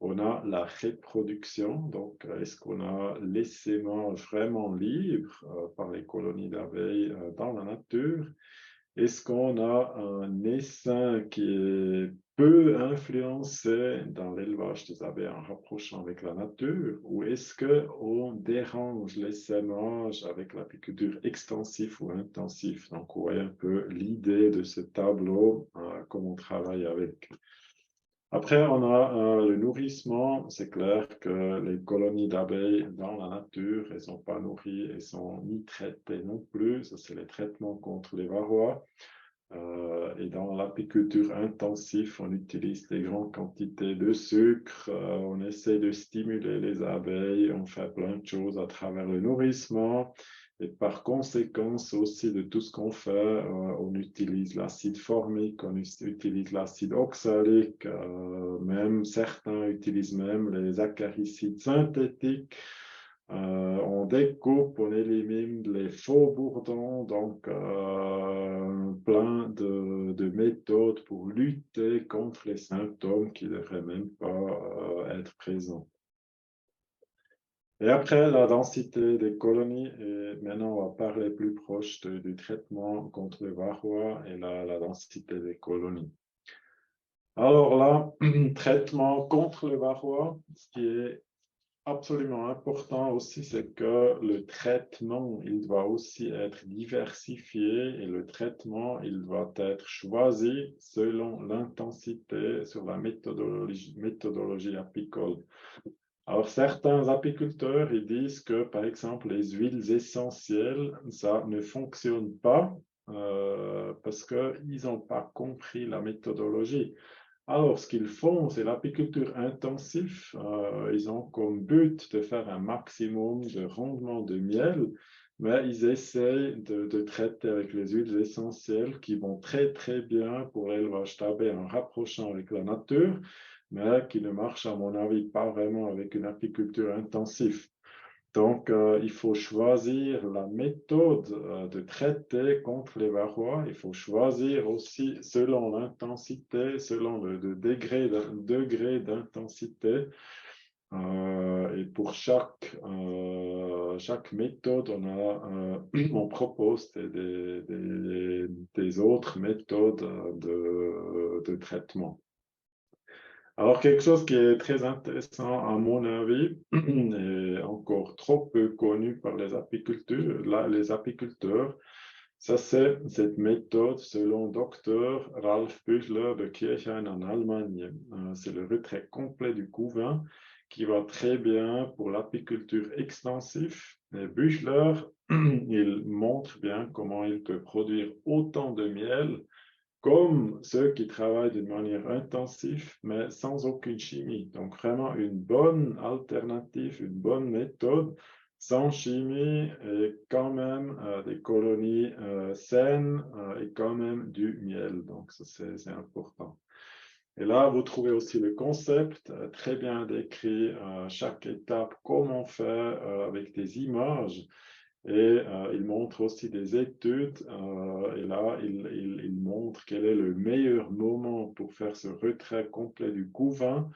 On a la reproduction, donc est-ce qu'on a l'essaimage vraiment libre par les colonies d'abeilles dans la nature? Est-ce qu'on a un essaim qui est peu influencé dans l'élevage des abeilles en rapprochant avec la nature, ou est-ce qu'on dérange l'essaimage avec l'apiculture extensive ou intensive? Donc, vous voyez un peu l'idée de ce tableau, comment on travaille avec. Après, on a le nourrissement. C'est clair que les colonies d'abeilles dans la nature, elles ne sont pas nourries, elles ne sont ni traitées non plus. Ça, c'est les traitements contre les varroa. Et dans l'apiculture intensive, on utilise des grandes quantités de sucre, on essaie de stimuler les abeilles, on fait plein de choses à travers le nourrissement. Et par conséquence aussi de tout ce qu'on fait, on utilise l'acide formique, on utilise l'acide oxalique, même certains utilisent même les acaricides synthétiques. On découpe, on élimine les faux bourdons, donc plein de méthodes pour lutter contre les symptômes qui ne devraient même pas être présents. Et après, la densité des colonies, et maintenant on va parler plus proche du traitement contre le varroa et la densité des colonies. Alors là, traitement contre le varroa, ce qui est absolument important aussi, c'est que le traitement, il doit aussi être diversifié et le traitement, il doit être choisi selon l'intensité sur la méthodologie apicole. Alors, certains apiculteurs, ils disent que, par exemple, les huiles essentielles, ça ne fonctionne pas parce qu'ils n'ont pas compris la méthodologie. Alors, ce qu'ils font, c'est l'apiculture intensive. Ils ont comme but de faire un maximum de rendement de miel, mais ils essayent de traiter avec les huiles essentielles qui vont très, très bien pour l'élevage d'abeilles en rapprochant avec la nature, mais qui ne marchent, à mon avis, pas vraiment avec une apiculture intensive. Donc, il faut choisir la méthode de traiter contre les varroa. Il faut choisir aussi selon l'intensité, selon le degré d'intensité. Et pour chaque méthode, on propose des autres méthodes de traitement. Alors, quelque chose qui est très intéressant à mon avis, et encore trop peu connu par les apiculteurs, ça c'est cette méthode selon Dr. Ralf Büchler de Kirchhain en Allemagne. C'est le retrait complet du couvain qui va très bien pour l'apiculture extensive. Et Büchler, il montre bien comment il peut produire autant de miel comme ceux qui travaillent d'une manière intensive, mais sans aucune chimie. Donc vraiment une bonne alternative, une bonne méthode, sans chimie et quand même des colonies saines et quand même du miel. Donc ça, c'est important. Et là, vous trouvez aussi le concept très bien décrit, chaque étape, comment faire avec des images. Et il montre aussi des études, et là, il montre quel est le meilleur moment pour faire ce retrait complet du couvain.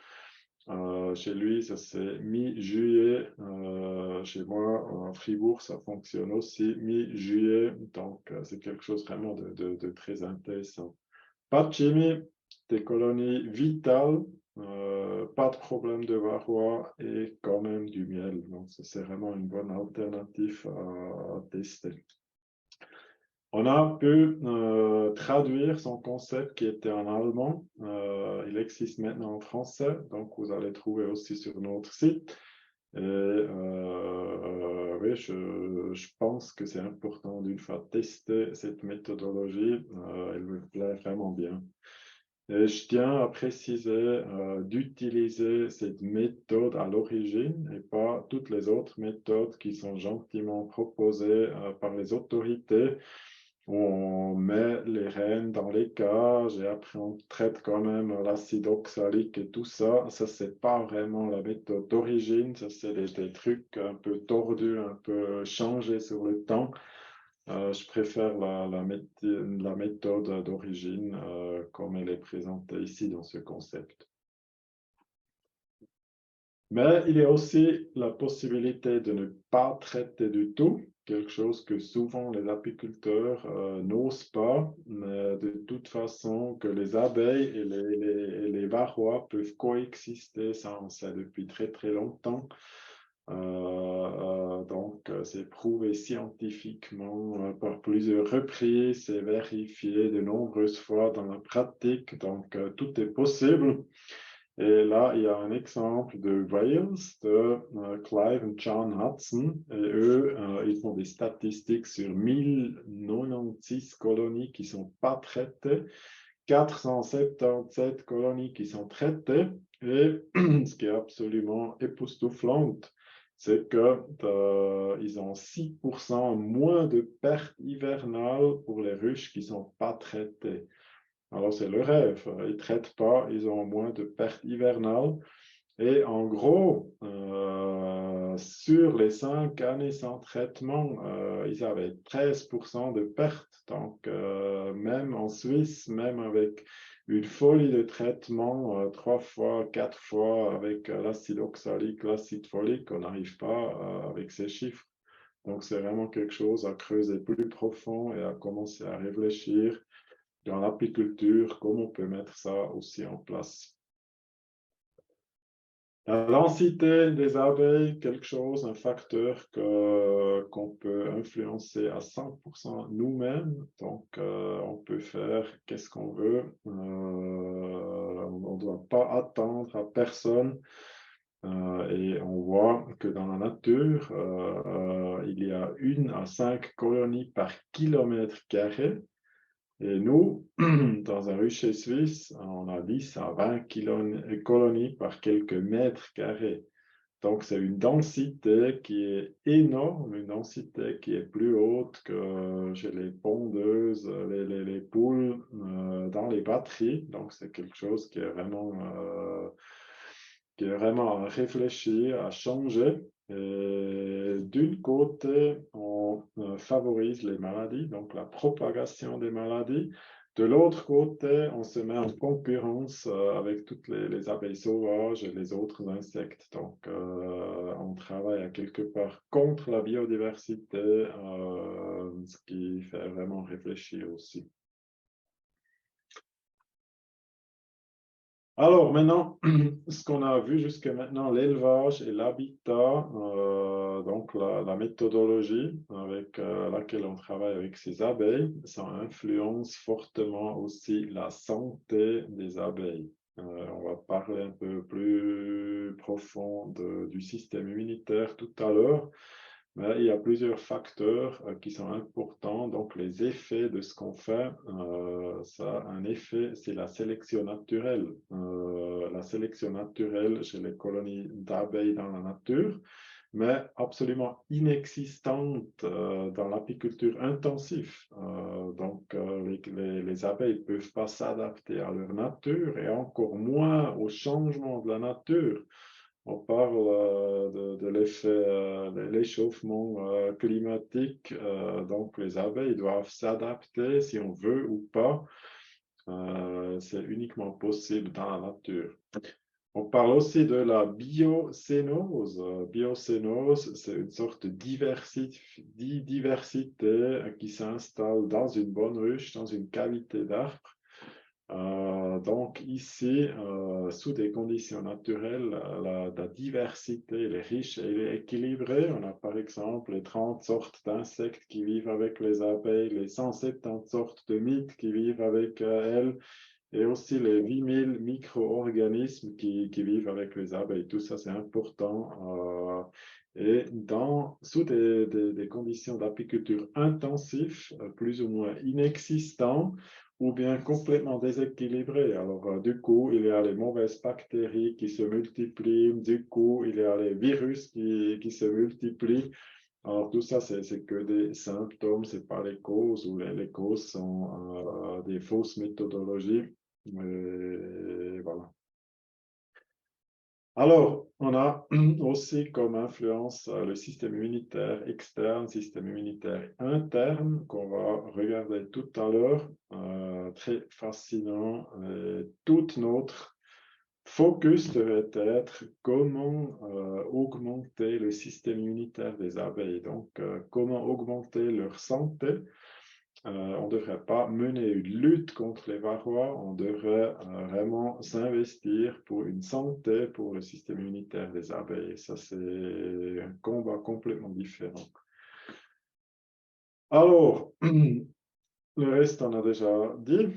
Chez lui, ça c'est mi-juillet. Chez moi, en Fribourg, ça fonctionne aussi mi-juillet. Donc, c'est quelque chose vraiment de très intéressant. Pas de chimie, des colonies vitales pas de problème de varroa et quand même du miel. Donc, c'est vraiment une bonne alternative à tester. On a pu traduire son concept qui était en allemand. Il existe maintenant en français, donc vous allez trouver aussi sur notre site. Et oui, je pense que c'est important d'une fois tester cette méthodologie. Elle me plaît vraiment bien. Et je tiens à préciser d'utiliser cette méthode à l'origine et pas toutes les autres méthodes qui sont gentiment proposées par les autorités. On met les rennes dans les cages et après on traite quand même l'acide oxalique et tout ça. Ça, c'est pas vraiment la méthode d'origine. Ça, c'est des trucs un peu tordus, un peu changés sur le temps. Je préfère la méthode d'origine comme elle est présentée ici dans ce concept. Mais il y a aussi la possibilité de ne pas traiter du tout, quelque chose que souvent les apiculteurs n'osent pas, mais de toute façon que les abeilles et les varrois peuvent coexister, ça on sait depuis très très longtemps. Donc, c'est prouvé scientifiquement par plusieurs reprises, c'est vérifié de nombreuses fois dans la pratique, donc tout est possible. Et là, il y a un exemple de Wales, de Clive et John Hudson. Et eux, ils font des statistiques sur 1096 colonies qui ne sont pas traitées, 477 colonies qui sont traitées. Et ce qui est absolument époustouflant, c'est qu'ils ont 6% moins de pertes hivernales pour les ruches qui ne sont pas traitées. Alors, c'est le rêve. Ils ne traitent pas, ils ont moins de pertes hivernales. Et en gros, sur les 5 années sans traitement, ils avaient 13% de pertes. Donc, même en Suisse, même avec une folie de traitement, 3 fois, 4 fois avec l'acide oxalique, l'acide folique, on n'arrive pas avec ces chiffres. Donc, c'est vraiment quelque chose à creuser plus profond et à commencer à réfléchir dans l'apiculture, comment on peut mettre ça aussi en place. La densité des abeilles, quelque chose, un facteur qu'on peut influencer à 100% nous-mêmes. Donc, on peut faire qu'est-ce qu'on veut. On ne doit pas attendre à personne. Et on voit que dans la nature, il y a 1 à 5 colonies par kilomètre carré. Et nous, dans un rucher suisse, on a 10 à 20 colonies par quelques mètres carrés. Donc, c'est une densité qui est énorme, une densité qui est plus haute que chez les pondeuses, les poules dans les batteries. Donc, c'est quelque chose qui est vraiment à réfléchir, à changer. D'une côté, on favorise les maladies, donc la propagation des maladies. De l'autre côté, on se met en concurrence avec toutes les abeilles sauvages et les autres insectes. Donc, on travaille à quelque part contre la biodiversité, ce qui fait vraiment réfléchir aussi. Alors maintenant, ce qu'on a vu jusqu'à maintenant, l'élevage et l'habitat, donc la méthodologie avec laquelle on travaille avec ces abeilles, ça influence fortement aussi la santé des abeilles. On va parler un peu plus profond du système immunitaire tout à l'heure. Mais il y a plusieurs facteurs qui sont importants. Donc, les effets de ce qu'on fait, ça a un effet, c'est la sélection naturelle. La sélection naturelle chez les colonies d'abeilles dans la nature, mais absolument inexistante dans l'apiculture intensive. Donc, les abeilles ne peuvent pas s'adapter à leur nature et encore moins au changement de la nature. On parle de l'effet de l'échauffement climatique, donc les abeilles doivent s'adapter si on veut ou pas. C'est uniquement possible dans la nature. On parle aussi de la biocénose. Biocénose, c'est une sorte de diversité qui s'installe dans une bonne ruche, dans une cavité d'arbre. Donc ici, sous des conditions naturelles, la diversité elle est riche et elle est équilibrée. On a par exemple les 30 sortes d'insectes qui vivent avec les abeilles, les 170 sortes de mythes qui vivent avec elles, et aussi les 8000 micro-organismes qui vivent avec les abeilles. Tout ça, c'est important. Et sous des conditions d'apiculture intensives, plus ou moins inexistantes, ou bien complètement déséquilibrées. Alors, du coup, il y a les mauvaises bactéries qui se multiplient, du coup, il y a les virus qui se multiplient. Alors, tout ça, c'est que des symptômes, ce n'est pas les causes, ou les causes sont des fausses méthodologies. Et voilà. Alors, on a aussi comme influence le système immunitaire externe, système immunitaire interne, qu'on va regarder tout à l'heure. Très fascinant. Tout notre focus devait être comment augmenter le système immunitaire des abeilles, donc comment augmenter leur santé. On ne devrait pas mener une lutte contre les varrois, on devrait vraiment s'investir pour une santé pour le système immunitaire des abeilles. Ça, c'est un combat complètement différent. Alors, le reste, on a déjà dit.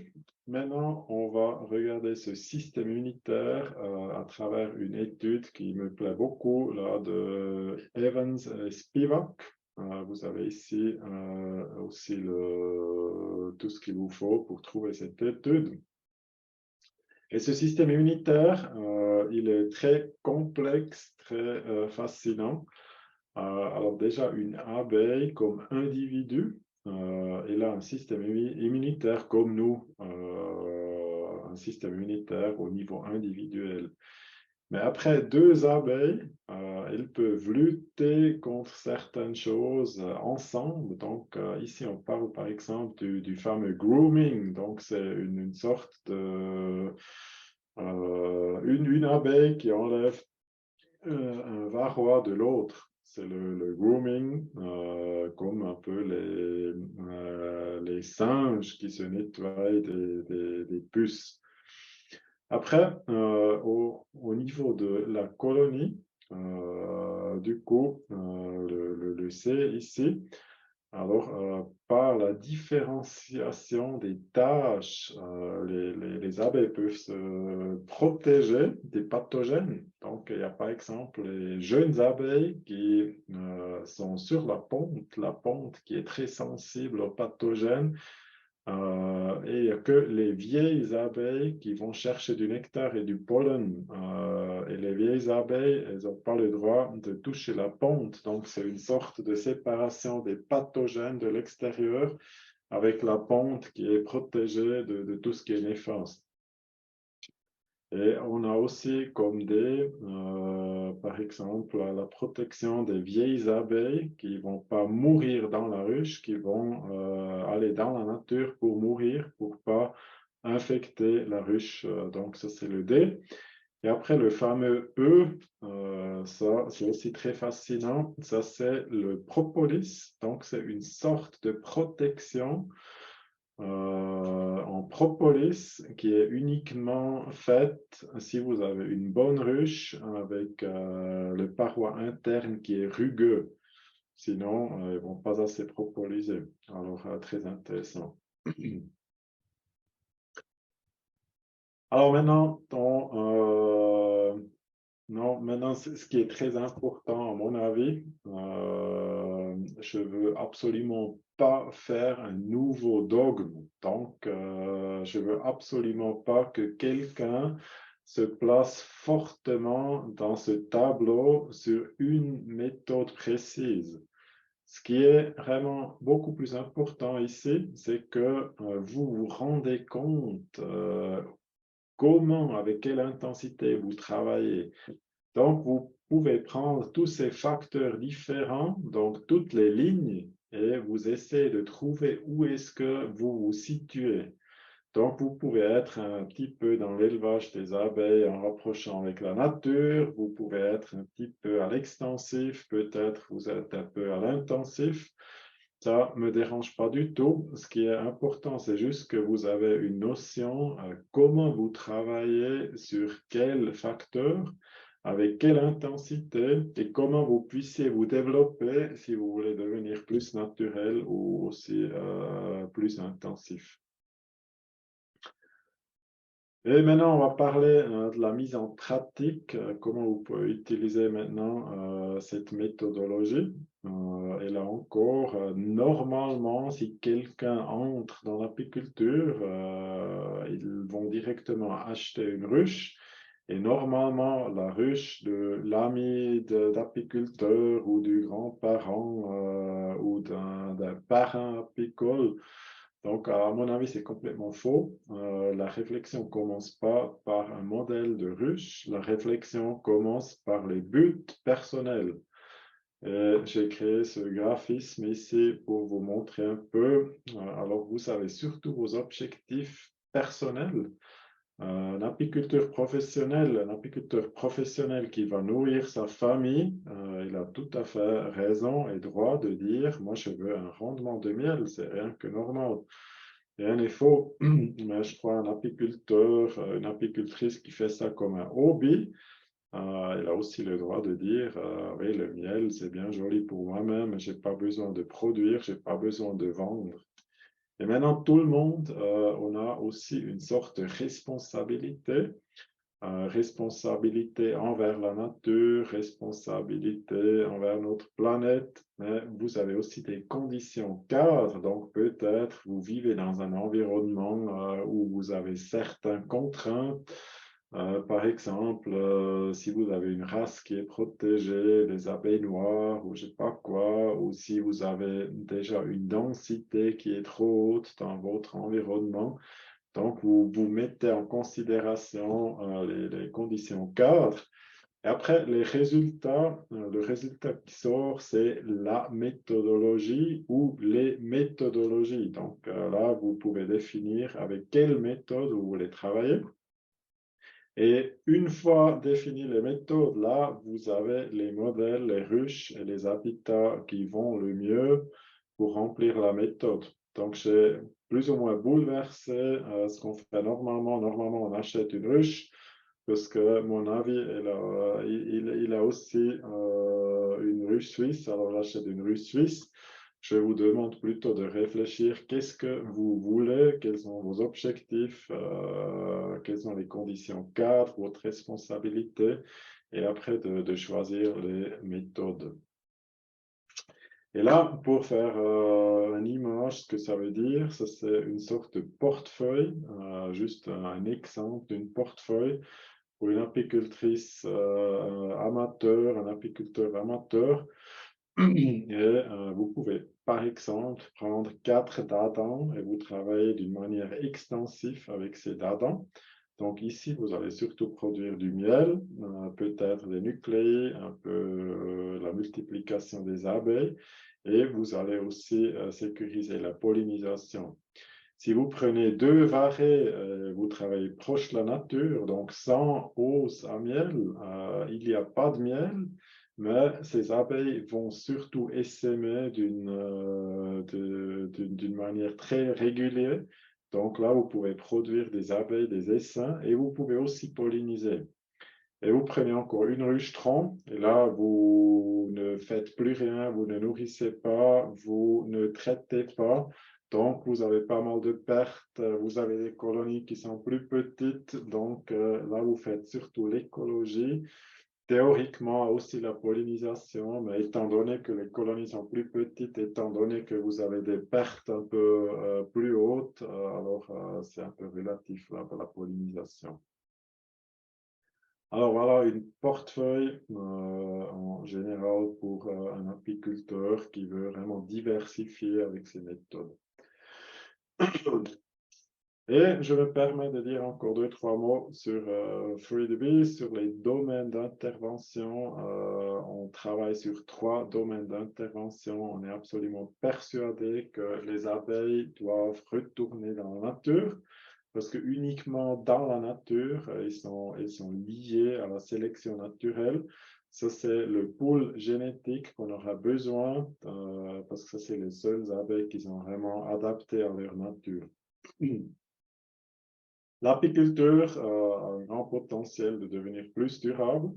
Maintenant, on va regarder ce système immunitaire à travers une étude qui me plaît beaucoup, là, de Evans et Spivak. Vous avez ici aussi tout ce qu'il vous faut pour trouver cette étude. Et ce système immunitaire, il est très complexe, très fascinant. Alors déjà, une abeille comme individu, elle a un système immunitaire comme nous, un système immunitaire au niveau individuel. Mais après, deux abeilles, elles peuvent lutter contre certaines choses ensemble. Donc ici, on parle par exemple du fameux grooming. Donc c'est une sorte de... une abeille qui enlève un varroa de l'autre. C'est le grooming, comme un peu les singes qui se nettoient des puces. Après, au niveau de la colonie, du coup, le C ici, alors, par la différenciation des tâches, les abeilles peuvent se protéger des pathogènes. Donc, il y a par exemple les jeunes abeilles qui sont sur la ponte qui est très sensible aux pathogènes. Et il n'y a que les vieilles abeilles qui vont chercher du nectar et du pollen. Et les vieilles abeilles, elles n'ont pas le droit de toucher la ponte. Donc, c'est une sorte de séparation des pathogènes de l'extérieur avec la ponte qui est protégée de tout ce qui est néfaste. Et on a aussi comme par exemple, la protection des vieilles abeilles qui ne vont pas mourir dans la ruche, qui vont aller dans la nature pour mourir, pour ne pas infecter la ruche. Donc, ça, c'est le D. Et après, le fameux E, ça, c'est aussi très fascinant. Ça, c'est le propolis. Donc, c'est une sorte de protection en propolis qui est uniquement faite si vous avez une bonne ruche avec le paroi interne qui est rugueux. Sinon, ils ne vont pas assez propoliser. Alors, très intéressant. Alors maintenant, non, maintenant, ce qui est très important, à mon avis, je veux absolument pas faire un nouveau dogme. Donc, je veux absolument pas que quelqu'un se place fortement dans ce tableau sur une méthode précise. Ce qui est vraiment beaucoup plus important ici, c'est que vous vous rendez compte comment, avec quelle intensité vous travaillez. Donc, vous pouvez prendre tous ces facteurs différents, donc toutes les lignes, et vous essayez de trouver où est-ce que vous vous situez. Donc, vous pouvez être un petit peu dans l'élevage des abeilles en rapprochant avec la nature, vous pouvez être un petit peu à l'extensif, peut-être vous êtes un peu à l'intensif. Ça ne me dérange pas du tout. Ce qui est important, c'est juste que vous avez une notion comment vous travaillez sur quel facteur, avec quelle intensité et comment vous puissiez vous développer si vous voulez devenir plus naturel ou aussi plus intensif. Et maintenant, on va parler de la mise en pratique, comment vous pouvez utiliser maintenant cette méthodologie. Et là encore, normalement, si quelqu'un entre dans l'apiculture, ils vont directement acheter une ruche. Et normalement, la ruche de l'ami d'apiculteur ou du grand-parent ou d'un parrain apicole, donc, à mon avis, c'est complètement faux. La réflexion ne commence pas par un modèle de ruche. La réflexion commence par les buts personnels. J'ai créé ce graphisme ici pour vous montrer un peu. Alors, vous savez surtout vos objectifs personnels. Un apiculteur professionnel qui va nourrir sa famille, il a tout à fait raison et droit de dire, moi je veux un rendement de miel, c'est rien que normal. Rien n'est faux, mais je crois un apiculteur, une apicultrice qui fait ça comme un hobby, il a aussi le droit de dire, oui, le miel, c'est bien joli pour moi-même, mais je n'ai pas besoin de produire, je n'ai pas besoin de vendre. Et maintenant, tout le monde, on a aussi une sorte de responsabilité, responsabilité envers la nature, responsabilité envers notre planète, mais vous avez aussi des conditions cadres, donc peut-être vous vivez dans un environnement où vous avez certaines contraintes. Par exemple, si vous avez une race qui est protégée, les abeilles noires ou je ne sais pas quoi, ou si vous avez déjà une densité qui est trop haute dans votre environnement, donc vous mettez en considération les conditions cadres. Et après, les résultats, le résultat qui sort, c'est la méthodologie ou les méthodologies. Donc là, vous pouvez définir avec quelle méthode vous voulez travailler. Et une fois définies les méthodes, là, vous avez les modèles, les ruches et les habitats qui vont le mieux pour remplir la méthode. Donc, j'ai plus ou moins bouleversé ce qu'on fait normalement. Normalement, on achète une ruche parce que, mon avis, il a aussi une ruche suisse. Alors, j'achète une ruche suisse. Je vous demande plutôt de réfléchir qu'est-ce que vous voulez, quels sont vos objectifs, quelles sont les conditions cadres, votre responsabilité, et après de choisir les méthodes. Et là, pour faire une image, ce que ça veut dire, ça c'est une sorte de portefeuille, juste un exemple d'une portefeuille pour une apicultrice amateur, un apiculteur amateur. Et vous pouvez, par exemple, prendre 4 dadans et vous travaillez d'une manière extensive avec ces dadans. Donc ici, vous allez surtout produire du miel, peut-être des nucléi, un peu la multiplication des abeilles, et vous allez aussi sécuriser la pollinisation. Si vous prenez 2 varets, vous travaillez proche de la nature, donc sans hausse à miel, il n'y a pas de miel, mais ces abeilles vont surtout essaimer d'une manière très régulière. Donc là, vous pouvez produire des abeilles, des essaims, et vous pouvez aussi polliniser. Et vous prenez encore une ruche tronc, et là, vous ne faites plus rien, vous ne nourrissez pas, vous ne traitez pas. Donc, vous avez pas mal de pertes, vous avez des colonies qui sont plus petites. Donc, là, vous faites surtout l'écologie. Théoriquement, aussi la pollinisation, mais étant donné que les colonies sont plus petites, étant donné que vous avez des pertes un peu plus hautes, alors c'est un peu relatif là, pour la pollinisation. Alors voilà une portefeuille en général pour un apiculteur qui veut vraiment diversifier avec ses méthodes. Et je me permets de dire encore 2-3 mots sur Free the Bee, sur les domaines d'intervention. On travaille sur 3 domaines d'intervention. On est absolument persuadé que les abeilles doivent retourner dans la nature, parce que uniquement dans la nature, ils sont liés à la sélection naturelle. Ça, c'est le pool génétique qu'on aura besoin parce que ça, c'est les seules abeilles qui sont vraiment adaptées à leur nature. L'apiculture a un grand potentiel de devenir plus durable.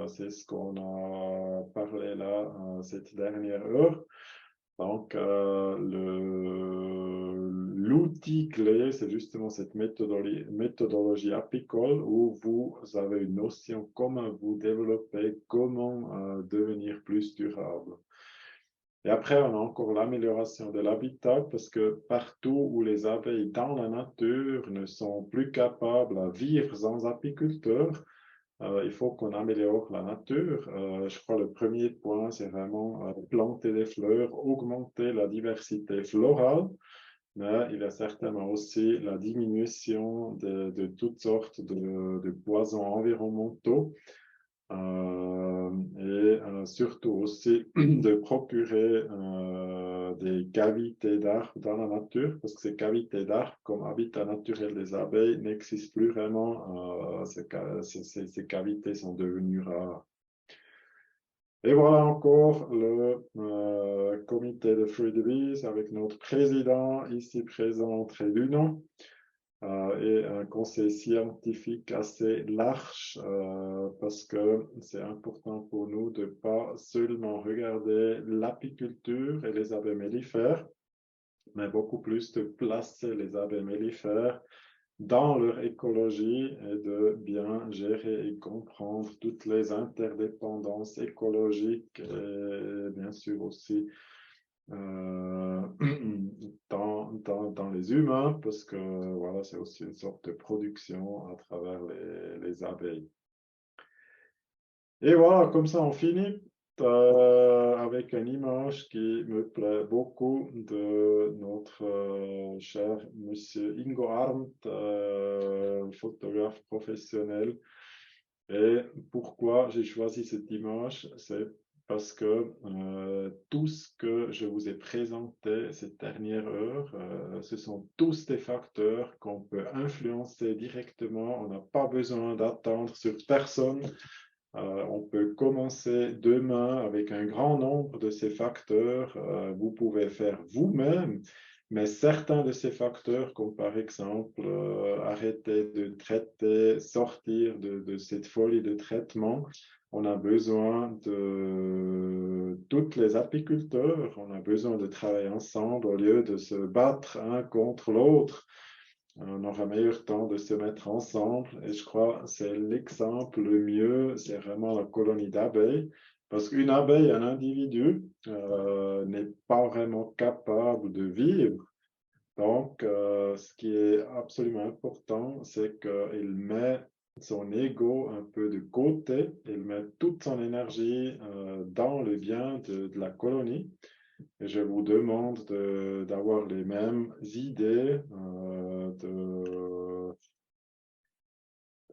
C'est ce qu'on a parlé là cette dernière heure. Donc, l'outil clé, c'est justement cette méthodologie apicole où vous avez une notion comment vous développer, comment devenir plus durable. Et après, on a encore l'amélioration de l'habitat parce que partout où les abeilles dans la nature ne sont plus capables à vivre sans apiculteurs, il faut qu'on améliore la nature. Je crois que le premier point, c'est vraiment planter des fleurs, augmenter la diversité florale, mais il y a certainement aussi la diminution de toutes sortes de poisons environnementaux. Et surtout aussi de procurer des cavités d'arbres dans la nature, parce que ces cavités d'arbres, comme habitat naturel des abeilles, n'existent plus vraiment. Ces cavités sont devenues rares. Et voilà encore le comité de Free the Bees avec notre président ici présent, Trey Dunon. Et un conseil scientifique assez large parce que c'est important pour nous de ne pas seulement regarder l'apiculture et les abeilles mellifères, mais beaucoup plus de placer les abeilles mellifères dans leur écologie et de bien gérer et comprendre toutes les interdépendances écologiques et bien sûr aussi dans les humains, parce que voilà, c'est aussi une sorte de production à travers les abeilles. Et voilà, comme ça on finit avec une image qui me plaît beaucoup de notre cher monsieur Ingo Arndt, photographe professionnel. Et pourquoi j'ai choisi cette image, c'est parce que tout ce que je vous ai présenté cette dernière heure, ce sont tous des facteurs qu'on peut influencer directement. On n'a pas besoin d'attendre sur personne. On peut commencer demain avec un grand nombre de ces facteurs. Vous pouvez faire vous-même, mais certains de ces facteurs, comme par exemple arrêter de traiter, sortir de cette folie de traitement, on a besoin de tous les apiculteurs, on a besoin de travailler ensemble au lieu de se battre un contre l'autre. On aura meilleur temps de se mettre ensemble et je crois que c'est l'exemple le mieux, c'est vraiment la colonie d'abeilles. Parce qu'une abeille, un individu, n'est pas vraiment capable de vivre. Donc, ce qui est absolument important, c'est qu'il met son ego un peu de côté, il met toute son énergie dans le bien de la colonie. Et je vous demande d'avoir les mêmes idées, de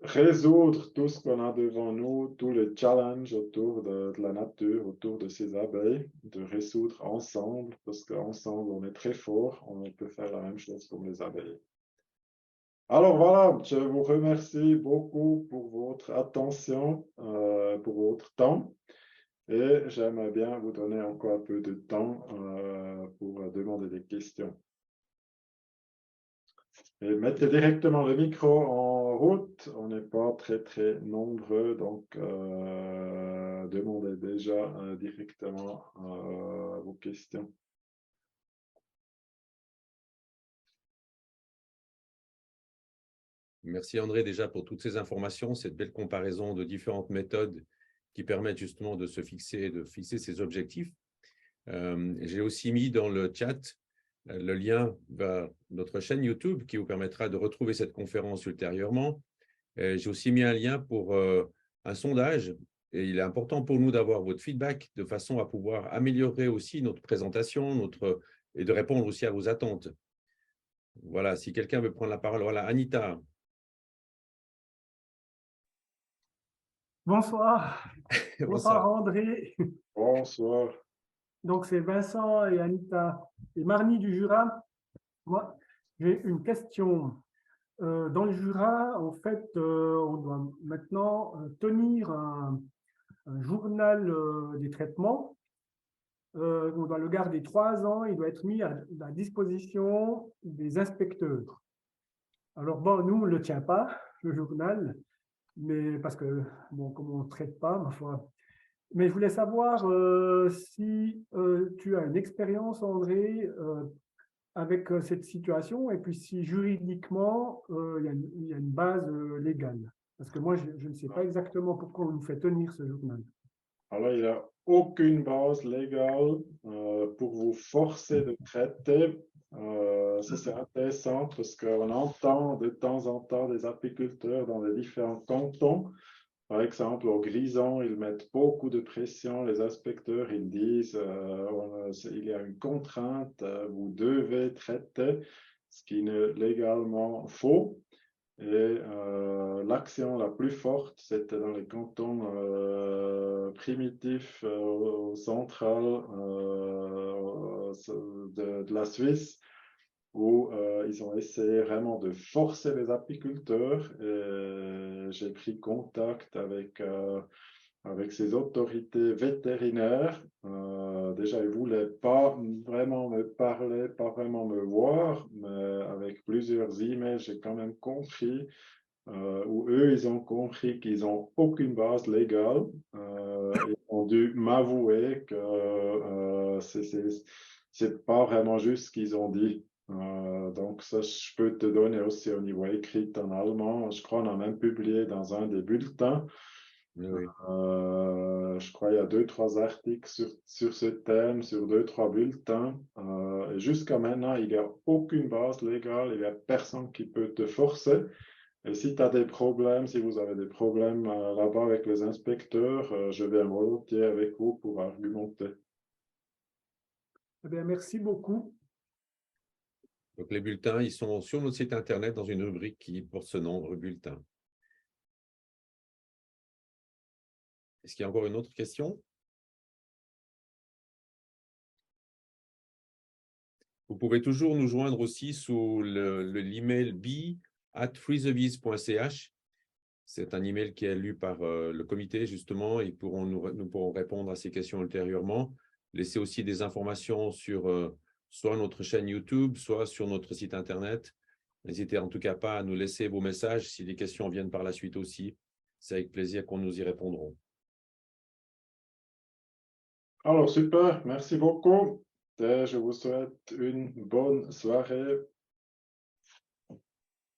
résoudre tout ce qu'on a devant nous, tous les challenges autour de la nature, autour de ces abeilles, de résoudre ensemble, parce qu'ensemble, on est très fort, on peut faire la même chose comme les abeilles. Alors voilà, je vous remercie beaucoup pour votre attention, pour votre temps. Et j'aimerais bien vous donner encore un peu de temps pour demander des questions. Et mettez directement le micro en route. On n'est pas très nombreux, donc demandez déjà directement vos questions. Merci André déjà pour toutes ces informations, cette belle comparaison de différentes méthodes qui permettent justement de fixer ses objectifs. J'ai aussi mis dans le chat le lien vers notre chaîne YouTube qui vous permettra de retrouver cette conférence ultérieurement. J'ai aussi mis un lien pour un sondage et il est important pour nous d'avoir votre feedback de façon à pouvoir améliorer aussi notre présentation et de répondre aussi à vos attentes. Voilà, si quelqu'un veut prendre la parole, voilà, Anita. Bonsoir. Bonsoir André. Bonsoir. Donc c'est Vincent et Anita et Marnie du Jura. Moi, j'ai une question. Dans le Jura, en fait, on doit maintenant tenir un un journal des traitements. On doit le garder 3 ans, il doit être mis à la disposition des inspecteurs. Alors bon, nous, on ne le tient pas, le journal, mais parce que, bon, comme on ne traite pas, ma foi. Mais je voulais savoir si tu as une expérience, André, avec cette situation, et puis si juridiquement, il y a une base légale. Parce que moi, je ne sais pas exactement pourquoi on nous fait tenir ce journal. Alors, il n'y a aucune base légale pour vous forcer de traiter. Ça, c'est intéressant parce qu'on entend de temps en temps des apiculteurs dans les différents cantons. Par exemple, au Grison, ils mettent beaucoup de pression. Les inspecteurs, ils disent il y a une contrainte, vous devez traiter, ce qui est légalement faux. Et l'action la plus forte, c'était dans les cantons primitifs central de la Suisse, où ils ont essayé vraiment de forcer les apiculteurs. J'ai pris contact avec ces autorités vétérinaires. Déjà, ils ne voulaient pas vraiment me parler, pas vraiment me voir, mais avec plusieurs emails, j'ai quand même compris, où eux, ils ont compris qu'ils n'ont aucune base légale. Ils ont dû m'avouer que c'est pas vraiment juste ce qu'ils ont dit. Donc, ça, je peux te donner aussi au niveau écrit en allemand. Je crois qu'on a même publié dans un des bulletins. Oui. Je crois qu'il y a 2-3 articles sur ce thème, sur 2-3 bulletins. Et jusqu'à maintenant, il n'y a aucune base légale, il n'y a personne qui peut te forcer. Et si tu as des problèmes, si vous avez des problèmes là-bas avec les inspecteurs, je viens volontiers avec vous pour argumenter. Eh bien, merci beaucoup. Donc, les bulletins, ils sont sur notre site internet dans une rubrique qui porte ce nom, bulletin. Est-ce qu'il y a encore une autre question? Vous pouvez toujours nous joindre aussi sous l'email bi@freethebees.ch. C'est un email qui est lu par le comité, justement. Nous pourrons répondre à ces questions ultérieurement. Laissez aussi des informations sur soit notre chaîne YouTube, soit sur notre site internet. N'hésitez en tout cas pas à nous laisser vos messages si des questions viennent par la suite aussi. C'est avec plaisir qu'on nous y répondrons. Alors, super, merci beaucoup. Et je vous souhaite une bonne soirée.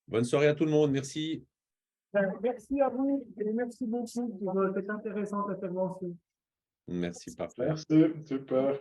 Bonne soirée à tout le monde. Merci. Merci à vous et merci beaucoup pour cette intéressante intervention. Merci, parfait. Merci, super.